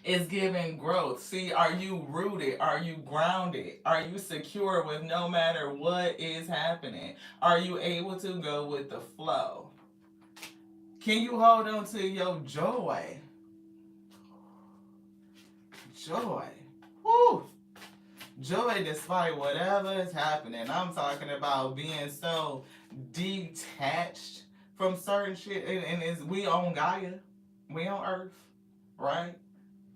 It's giving growth. See, are you rooted? Are you grounded? Are you secure with no matter what is happening? Are you able to go with the flow? Can you hold on to your joy? Joy. Woo! Joy despite whatever is happening. I'm talking about being so detached from certain shit. And it's, we on Gaia. We on Earth. Right?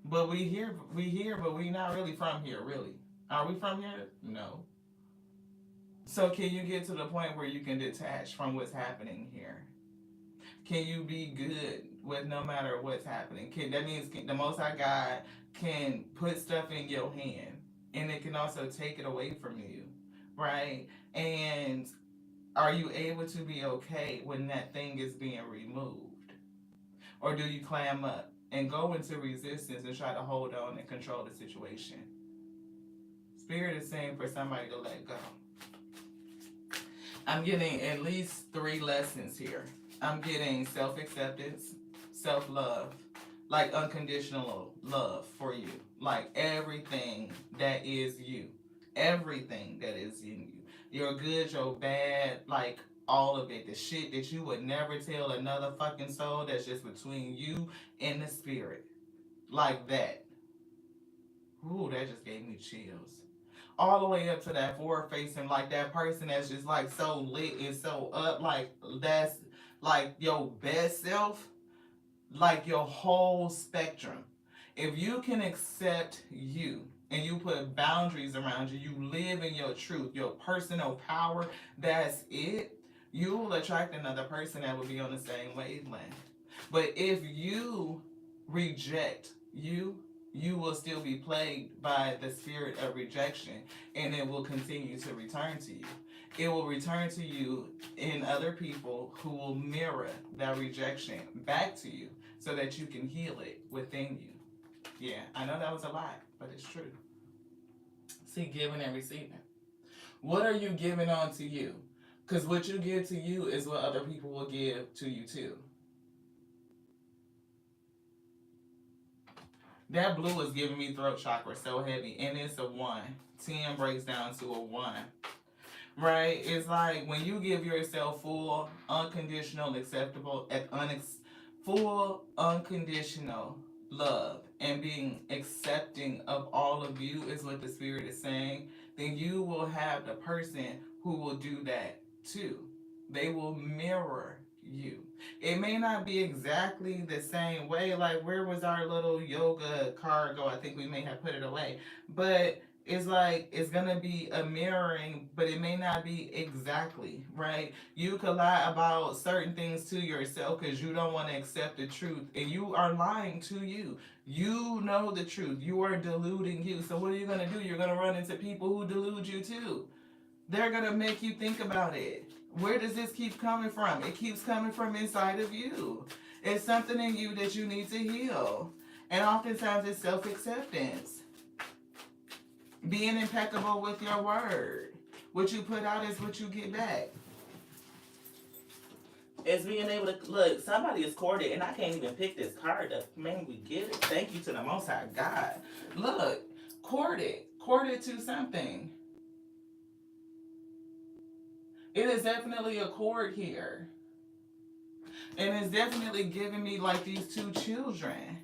But we here, but we not really from here, really. Are we from here? No. So can you get to the point where you can detach from what's happening here? Can you be good with no matter what's happening? That means the Most High God can put stuff in your hand, and it can also take it away from you, right? And are you able to be okay when that thing is being removed? Or do you clam up and go into resistance and try to hold on and control the situation? Spirit is saying for somebody to let go. I'm getting at least 3 lessons here. I'm getting self-acceptance, self-love, like unconditional love for you. Like everything that is you. Everything that is in you. Your good, your bad, like all of it. The shit that you would never tell another fucking soul, that's just between you and the spirit. Like that. Ooh, that just gave me chills. All the way up to that forward facing, like that person that's just like so lit and so up, like that's like your best self, like your whole spectrum. If you can accept you and you put boundaries around you, you live in your truth, your personal power, that's it, you will attract another person that will be on the same wavelength. But if you reject you will still be plagued by the spirit of rejection, and it will continue to return to you. It will return to you in other people who will mirror that rejection back to you so that you can heal it within you. Yeah, I know that was a lot, but it's true. See, giving and receiving. What are you giving on to you? Because what you give to you is what other people will give to you too. That blue is giving me throat chakra so heavy, and it's a 1. 10 breaks down to a 1. Right? It's like when you give yourself full, unconditional, full, unconditional love and being accepting of all of you is what the spirit is saying, then you will have the person who will do that too. They will mirror you. It may not be exactly the same way. Like, where was our little yoga card go? I think we may have put it away. But it's like it's gonna be a mirroring, but it may not be exactly right. You could lie about certain things to yourself because you don't want to accept the truth, and you are lying to you. You know the truth. You are deluding you. So what are you gonna do? You're gonna run into people who delude you too. They're going to make you think about it. Where does this keep coming from? It keeps coming from inside of you. It's something in you that you need to heal. And oftentimes it's self acceptance, being impeccable with your word. What you put out is what you get back. It's being able to look. Somebody is courted, and I can't even pick this card up. Man, we get it. Thank you to the Most High God. Look, courted to something. It is definitely a cord here, and it's definitely giving me like these two children.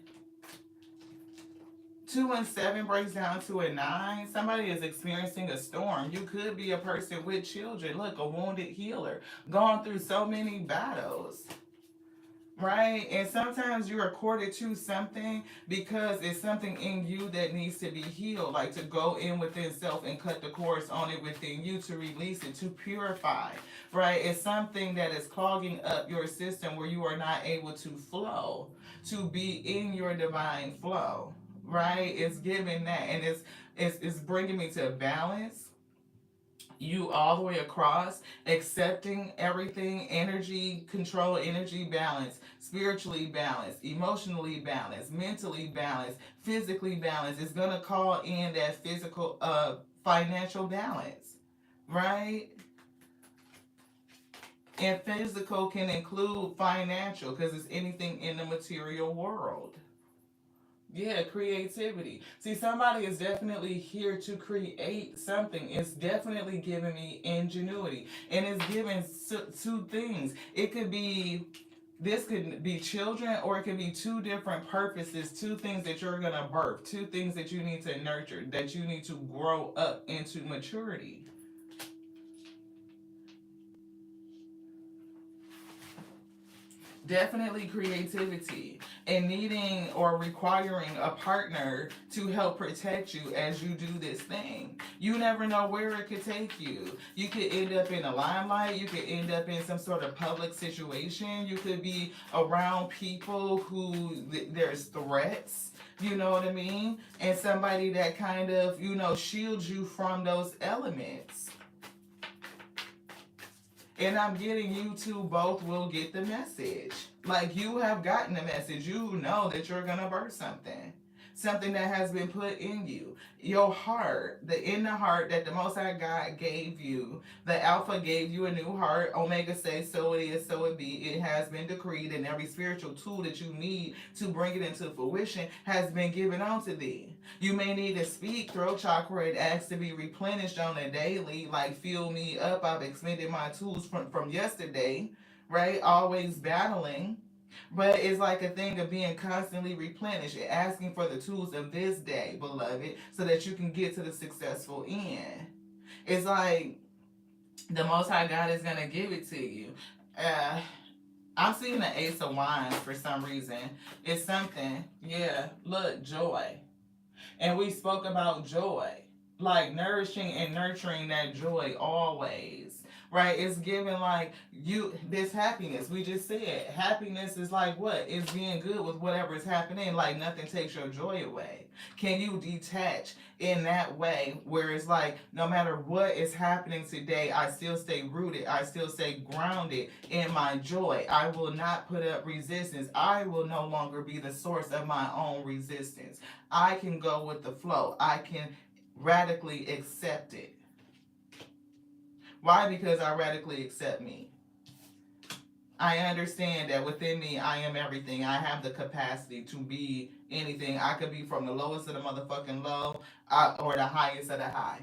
2 and 7 breaks down to a 9. Somebody is experiencing a storm. You could be a person with children. Look, a wounded healer, gone through so many battles. Right? And sometimes you are courted to something because it's something in you that needs to be healed, like to go in within self and cut the cords on it within you to release it, to purify. Right? It's something that is clogging up your system where you are not able to flow, to be in your divine flow. Right? It's giving that, and it's bringing me to balance, you all the way across, accepting everything, energy control, energy balance, spiritually balanced, emotionally balanced, mentally balanced, physically balanced. It's going to call in that physical, financial balance, right? And physical can include financial because it's anything in the material world. Yeah, creativity. See, somebody is definitely here to create something. It's definitely giving me ingenuity. And it's giving two things. It could be, this could be children, or it could be two different purposes, two things that you're going to birth, two things that you need to nurture, that you need to grow up into maturity. Definitely creativity and needing or requiring a partner to help protect you as you do this thing. You never know where it could take you. You could end up in a limelight. You could end up in some sort of public situation. You could be around people who there's threats. You know what I mean? And somebody that kind of, shields you from those elements. And I'm getting you two both will get the message. Like, you have gotten the message. You know that you're going to birth something. Something that has been put in you. Your heart, the inner heart that the Most High God gave you. The Alpha gave you a new heart. Omega says, so it is, so it be. It has been decreed, and every spiritual tool that you need to bring it into fruition has been given unto thee. You may need to speak, throat chakra, it asks to be replenished on a daily, like fill me up. I've expended my tools from yesterday, right? Always battling. But it's like a thing of being constantly replenished, asking for the tools of this day, beloved, so that you can get to the successful end. It's like the Most High God is going to give it to you. I'm seeing the Ace of Wands for some reason. It's something, yeah, look, joy. And we spoke about joy, like nourishing and nurturing that joy always, right? It's giving like you this happiness. We just said happiness is like what? It's being good with whatever is happening, like nothing takes your joy away. Can you detach in that way where it's like no matter what is happening today, I still stay rooted, I still stay grounded in my joy. I will not put up resistance. I will no longer be the source of my own resistance. I can go with the flow. I can radically accept it. Why? Because I radically accept me. I understand that within me, I am everything. I have the capacity to be anything. I could be from the lowest of the motherfucking low or the highest of the high.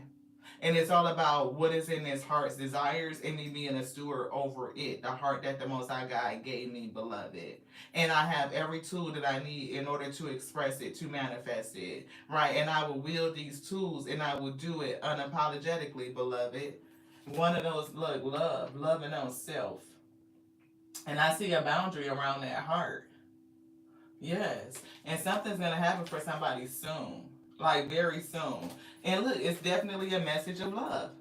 And it's all about what is in this heart's desires and me being a steward over it, the heart that the Most High God gave me, beloved. And I have every tool that I need in order to express it, to manifest it, right? And I will wield these tools and I will do it unapologetically, beloved. One of those, look, loving on self. And I see a boundary around that heart. Yes. And something's going to happen for somebody soon. Like very soon. And look, it's definitely a message of love.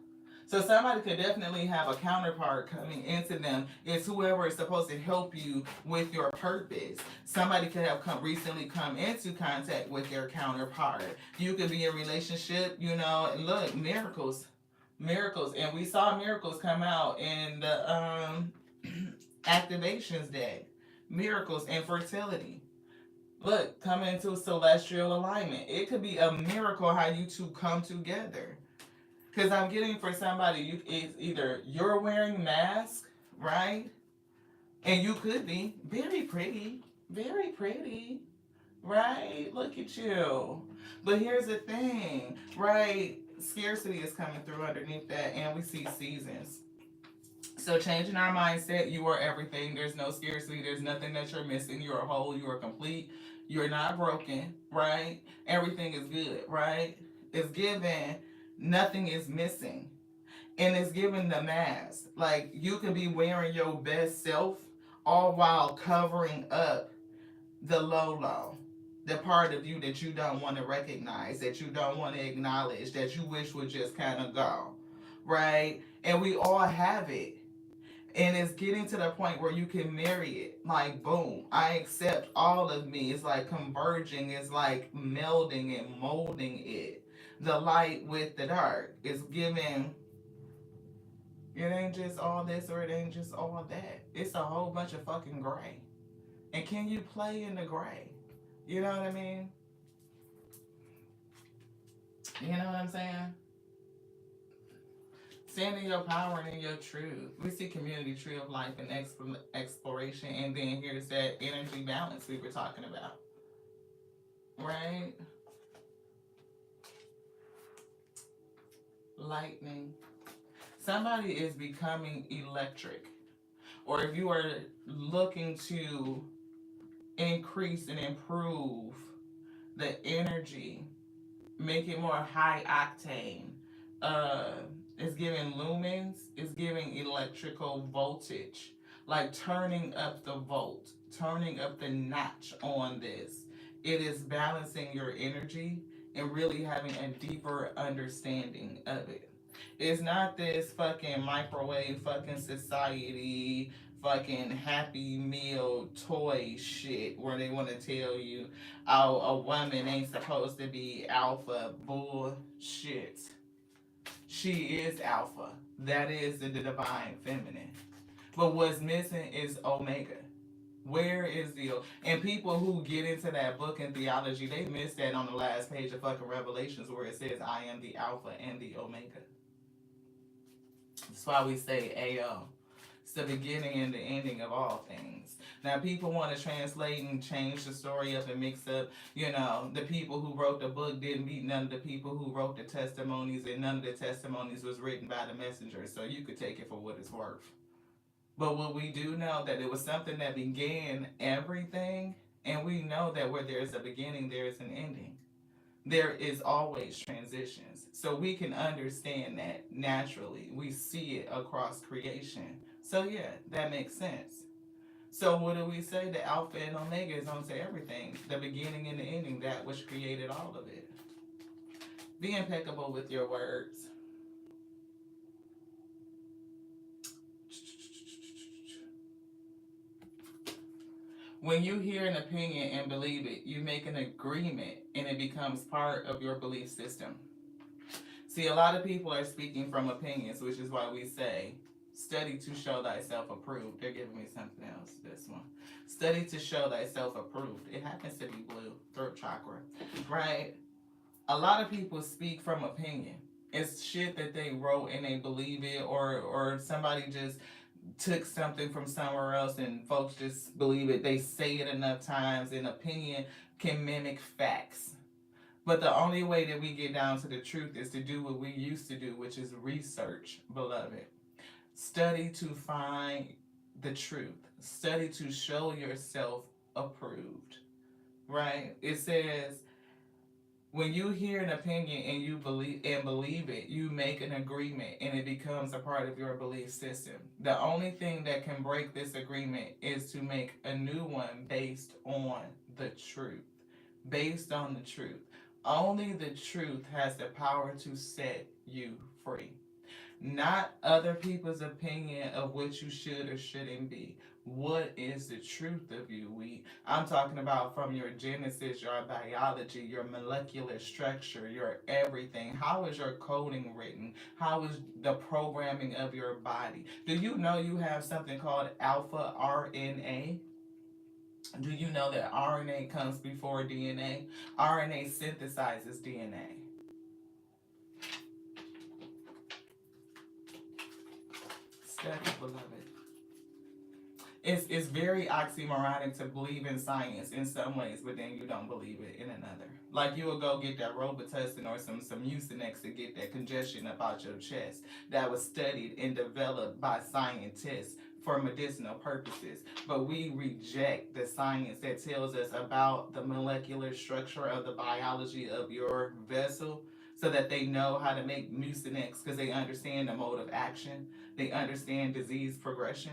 So somebody could definitely have a counterpart coming into them. It's whoever is supposed to help you with your purpose. Somebody could have recently come into contact with their counterpart. You could be in a relationship, look, miracles. Miracles. And we saw miracles come out in the activations day. Miracles and fertility. Look, come into celestial alignment. It could be a miracle how you two come together. Because I'm getting for somebody, it's either you're wearing mask, right? And you could be very pretty, right? Look at you. But here's the thing, right? Scarcity is coming through underneath that, and we see seasons. So changing our mindset, you are everything. There's no scarcity. There's nothing that you're missing. You're whole. You are complete. You're not broken, right? Everything is good, right? It's given. Nothing is missing. And it's given the mask. Like you could be wearing your best self all while covering up the low. The part of you that you don't want to recognize, that you don't want to acknowledge, that you wish would just kind of go, right? And we all have it, and it's getting to the point where you can marry it. Like boom, I accept all of me. It's like converging. It's like melding and molding it. The light with the dark. It's giving. It ain't just all this or it ain't just all that. It's a whole bunch of fucking gray. And can you play in the gray? You know what I mean? You know what I'm saying? Stand in your power and in your truth. We see community, tree of life, and exploration, and then here's that energy balance we were talking about, right? Lightning. Somebody is becoming electric, or if you are looking to increase and improve the energy, make it more high octane. Uh, it's giving lumens. It's giving electrical voltage, like turning up the volt, turning up the notch on this. It is balancing your energy and really having a deeper understanding of it. It's not this fucking microwave fucking society fucking happy meal toy shit where they want to tell you, oh, a woman ain't supposed to be alpha. Bullshit. She is alpha. That is the divine feminine. But what's missing is omega. Where is the and people who get into that book in theology, they miss that on the last page of fucking Revelations where it says I am the alpha and the omega. That's why we say AO. It's the beginning and the ending of all things. Now, people want to translate and change the story up and mix up. You know, the people who wrote the book didn't meet none of the people who wrote the testimonies, and none of the testimonies was written by the messenger. So you could take it for what it's worth. But what we do know that it was something that began everything, and we know that where there's a beginning, there is an ending. There is always transitions. So we can understand that naturally. We see it across creation. So yeah, that makes sense. So what do we say? The Alpha and Omega is onto everything. The beginning and the ending, that which created all of it. Be impeccable with your words. When you hear an opinion and believe it, you make an agreement and it becomes part of your belief system. See, a lot of people are speaking from opinions, which is why we say, study to show thyself approved. They're giving me something else, this one. Study to show thyself approved. It happens to be blue, throat chakra, right? A lot of people speak from opinion. It's shit that they wrote and they believe it, or somebody just took something from somewhere else and folks just believe it. They say it enough times, and opinion can mimic facts. But the only way that we get down to the truth is to do what we used to do, which is research, beloved. Study to find the truth. Study to show yourself approved. Right? It says when you hear an opinion and you believe it, you make an agreement and it becomes a part of your belief system. The only thing that can break this agreement is to make a new one based on the truth. Based on the truth. Only the truth has the power to set you free. Not other people's opinion of what you should or shouldn't be. What is the truth of you? I'm talking about from your genesis, your biology, your molecular structure, your everything. How is your coding written? How is the programming of your body? Do you know you have something called alpha RNA? Do you know that RNA comes before DNA? RNA synthesizes DNA. Study, beloved. It's very oxymoronic to believe in science in some ways, but then you don't believe it in another. Like you will go get that Robitussin or some Mucinex to get that congestion up out your chest that was studied and developed by scientists for medicinal purposes. But we reject the science that tells us about the molecular structure of the biology of your vessel so that they know how to make Mucinex because they understand the mode of action. They understand disease progression.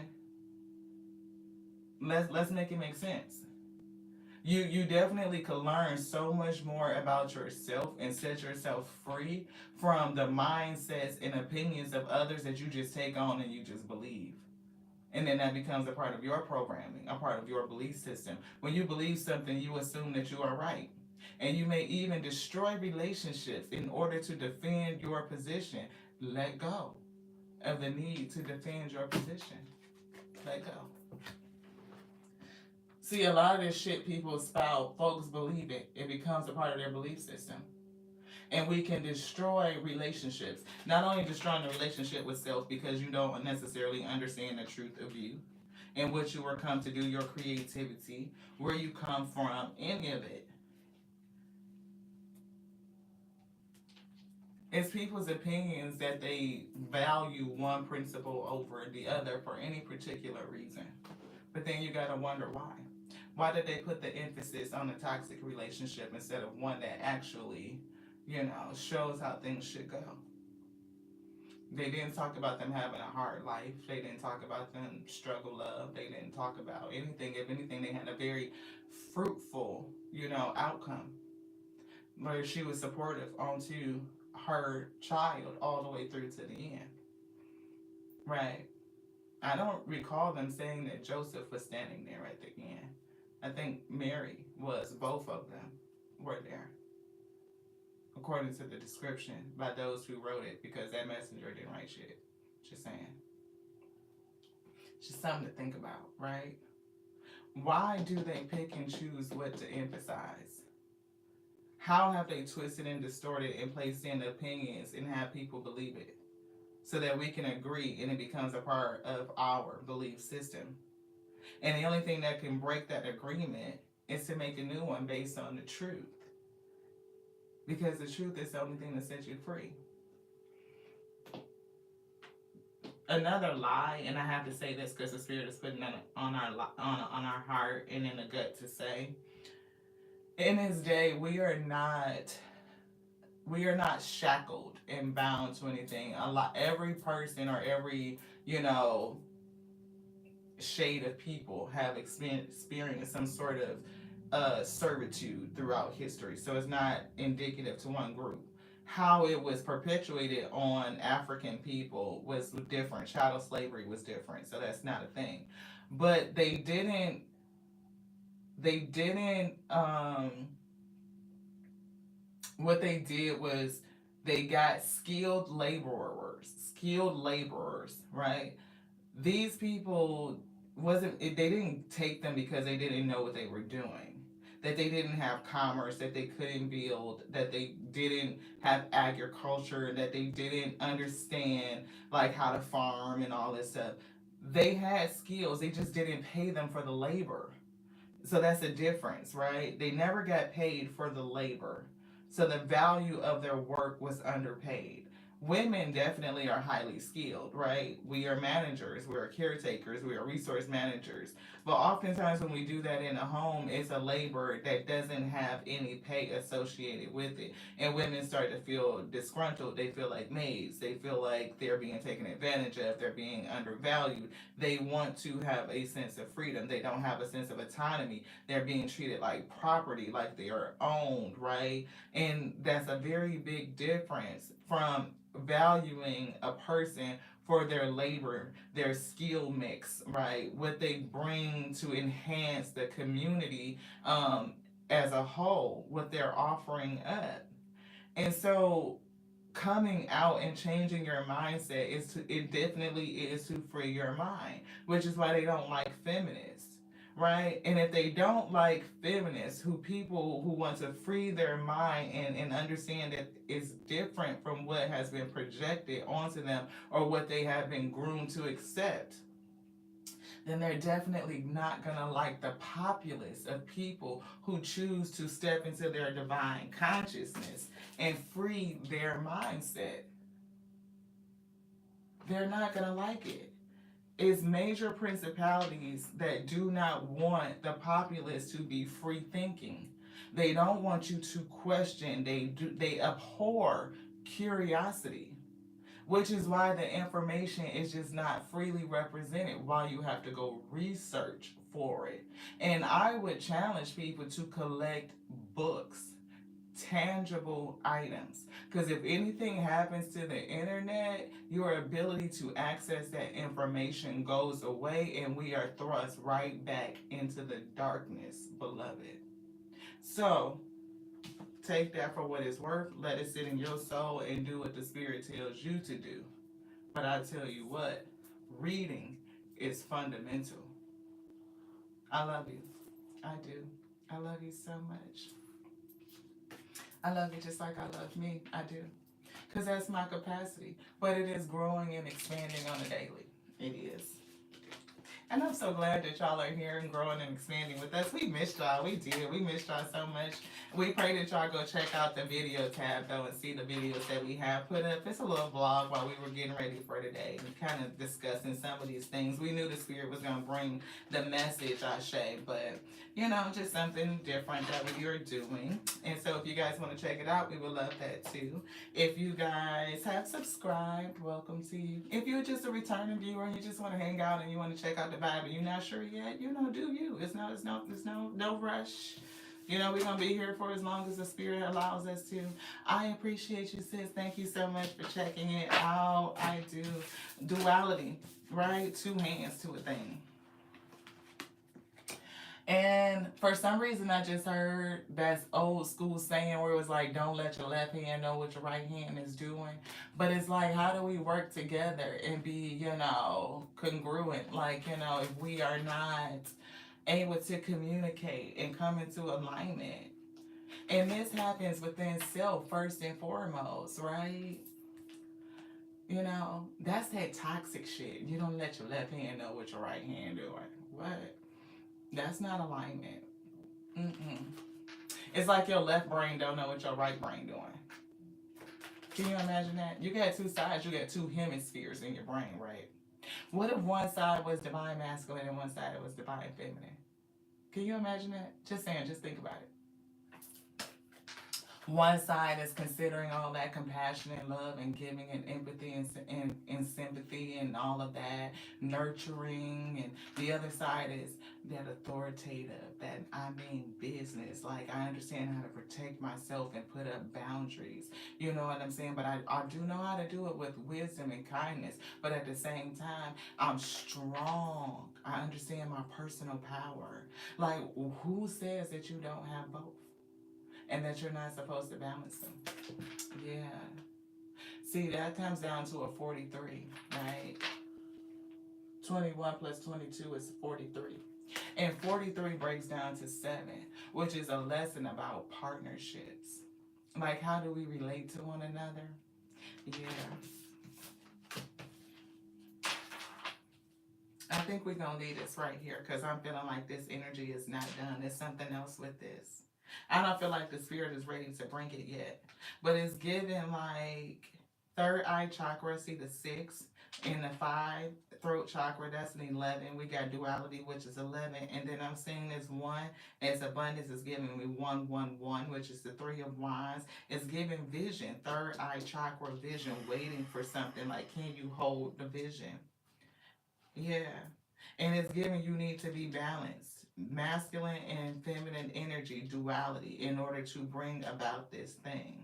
Let's make it make sense. You definitely could learn so much more about yourself and set yourself free from the mindsets and opinions of others that you just take on and you just believe. And then that becomes a part of your programming, a part of your belief system. When you believe something, you assume that you are right. And you may even destroy relationships in order to defend your position. Let go of the need to defend your position. Let go. See, a lot of this shit people spout, folks believe it. It becomes a part of their belief system. And we can destroy relationships. Not only destroying the relationship with self because you don't necessarily understand the truth of you and what you were come to do, your creativity, where you come from, any of it. It's people's opinions that they value one principle over the other for any particular reason. But then you gotta wonder why. Why did they put the emphasis on a toxic relationship instead of one that actually, shows how things should go? They didn't talk about them having a hard life. They didn't talk about them struggle love. They didn't talk about anything. If anything, they had a very fruitful, outcome where she was supportive onto her child all the way through to the end. Right. I don't recall them saying that Joseph was standing there at the end. I think Mary was, both of them were there, according to the description by those who wrote it, because that messenger didn't write shit. Just saying. Just something to think about, right? Why do they pick and choose what to emphasize? How have they twisted and distorted and placed in opinions and have people believe it so that we can agree and it becomes a part of our belief system? And the only thing that can break that agreement is to make a new one based on the truth. Because the truth is the only thing that sets you free. Another lie, and I have to say this because the Spirit is putting that on our heart and in the gut to say. In this day, we are not shackled and bound to anything. Every person or every shade of people have experienced some sort of servitude throughout history. So it's not indicative to one group. How it was perpetuated on African people was different. Chattel slavery was different. So that's not a thing. But they didn't what they did was they got skilled laborers, right? These people wasn't they didn't take them because they didn't know what they were doing, that they didn't have commerce, that they couldn't build, that they didn't have agriculture, that they didn't understand like how to farm and all this stuff. They had skills, they just didn't pay them for the labor. So that's the difference, right? They never got paid for the labor. So the value of their work was underpaid. Women definitely are highly skilled, right? We are managers, we are caretakers, we are resource managers. But oftentimes when we do that in a home, it's a labor that doesn't have any pay associated with it. And women start to feel disgruntled. They feel like maids. They feel like they're being taken advantage of. They're being undervalued. They want to have a sense of freedom. They don't have a sense of autonomy. They're being treated like property, like they are owned, right? And that's a very big difference from valuing a person for their labor, their skill mix, right? What they bring to enhance the community as a whole, what they're offering up. And so coming out and changing your mindset is to, it definitely is to free your mind, which is why they don't like feminists, right? And if they don't like feminists, who people who want to free their mind and understand that it's different from what has been projected onto them or what they have been groomed to accept, then they're definitely not going to like the populace of people who choose to step into their divine consciousness and free their mindset. They're not going to like it. It's major principalities that do not want the populace to be free thinking. They don't want you to question. They abhor curiosity, which is why the information is just not freely represented, why you have to go research for it. And I would challenge people to collect books, tangible items, because if anything happens to the internet, your ability to access that information goes away and we are thrust right back into the darkness, beloved. So take that for what it's worth, let it sit in your soul and do what the spirit tells you to do. But I tell you what, reading is fundamental. I love you. I do. I love you so much. I love you just like I love me. I do. Because that's my capacity. But it is growing and expanding on a daily. It is. And I'm so glad that y'all are here and growing and expanding with us. We missed y'all. We did. We missed y'all so much. We pray that y'all go check out the video tab though and see the videos that we have put up. It's a little vlog while we were getting ready for today and kind of discussing some of these things. We knew the spirit was going to bring the message, Ashe, but you know, just something different that we are doing. And so if you guys want to check it out, we would love that too. If you guys have subscribed, welcome to you. If you're just a returning viewer and you just want to hang out and you want to check out the vibe and you're not sure yet, you know, do you. It's no rush. You know, we're gonna be here for as long as the spirit allows us to. I appreciate you, sis. Thank you so much for checking it out. I do. Duality, right? Two hands to a thing. And for some reason, I just heard that old school saying where it was like, don't let your left hand know what your right hand is doing. But it's like, how do we work together and be, you know, congruent? Like, you know, if we are not able to communicate and come into alignment. And this happens within self first and foremost, right? You know, that's that toxic shit. You don't let your left hand know what your right hand doing. What? That's not alignment. Mm-mm. It's like your left brain don't know what your right brain doing. Can you imagine that? You got two sides, you got two hemispheres in your brain, right? What if one side was divine masculine and one side was divine feminine? Can you imagine that? Just saying, just think about it. One side is considering all that compassion and love and giving and empathy and sympathy and all of that nurturing, and the other side is that authoritative, that I mean business, like I understand how to protect myself and put up boundaries, you know what I'm saying? But I do know how to do it with wisdom and kindness, but at the same time I'm strong. I understand my personal power. Like, who says that you don't have both and that you're not supposed to balance them? Yeah. See, that comes down to a 43, right? 21 plus 22 is 43. And 43 breaks down to 7, which is a lesson about partnerships. Like, how do we relate to one another? Yeah. I think we're going to leave this right here because I'm feeling like this energy is not done. There's something else with this. I don't feel like the spirit is ready to bring it yet. But it's given like third eye chakra, see the 6 and the 5. Throat chakra, that's an 11. We got duality, which is 11. And then I'm seeing this 1 as abundance is giving me 111, which is the 3 of wands. It's giving vision, third eye chakra vision, waiting for something. Like, can you hold the vision? Yeah. And it's giving you need to be balanced, masculine and feminine energy, duality, in order to bring about this thing.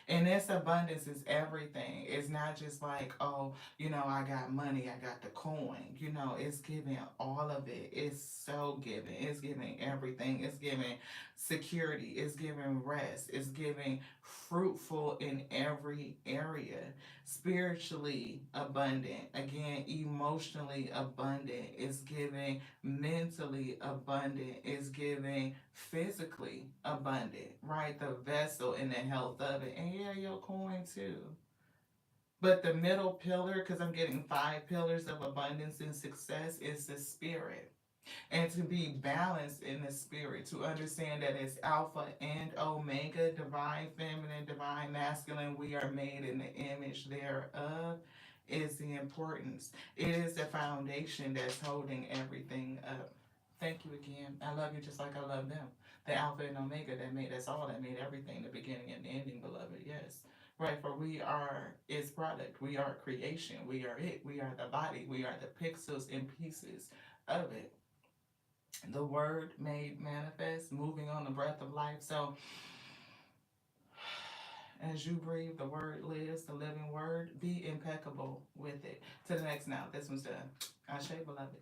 And this abundance is everything. It's not just like, oh, I got money, I got the coin. It's giving all of it. It's so giving. It's giving everything. It's giving security. It's giving rest. It's giving fruitful in every area. Spiritually abundant. Again, emotionally abundant. It's giving mentally abundant. It's giving physically abundant, right? The vessel and the health of it. And yeah, your coin too. But the middle pillar, because I'm getting 5 pillars of abundance and success, is the spirit. And to be balanced in the spirit, to understand that it's Alpha and Omega, divine feminine, divine masculine, we are made in the image thereof, is the importance. It is the foundation that's holding everything up. Thank you again. I love you just like I love them. The Alpha and Omega that made us all, that made everything, the beginning and the ending, beloved. Yes. Right, for we are its product. We are creation. We are it. We are the body. We are the pixels and pieces of it, the word made manifest, moving on the breath of life. So as you breathe, the word lives, the living word. Be impeccable with it. To the next now. This one's done. Ashe, beloved.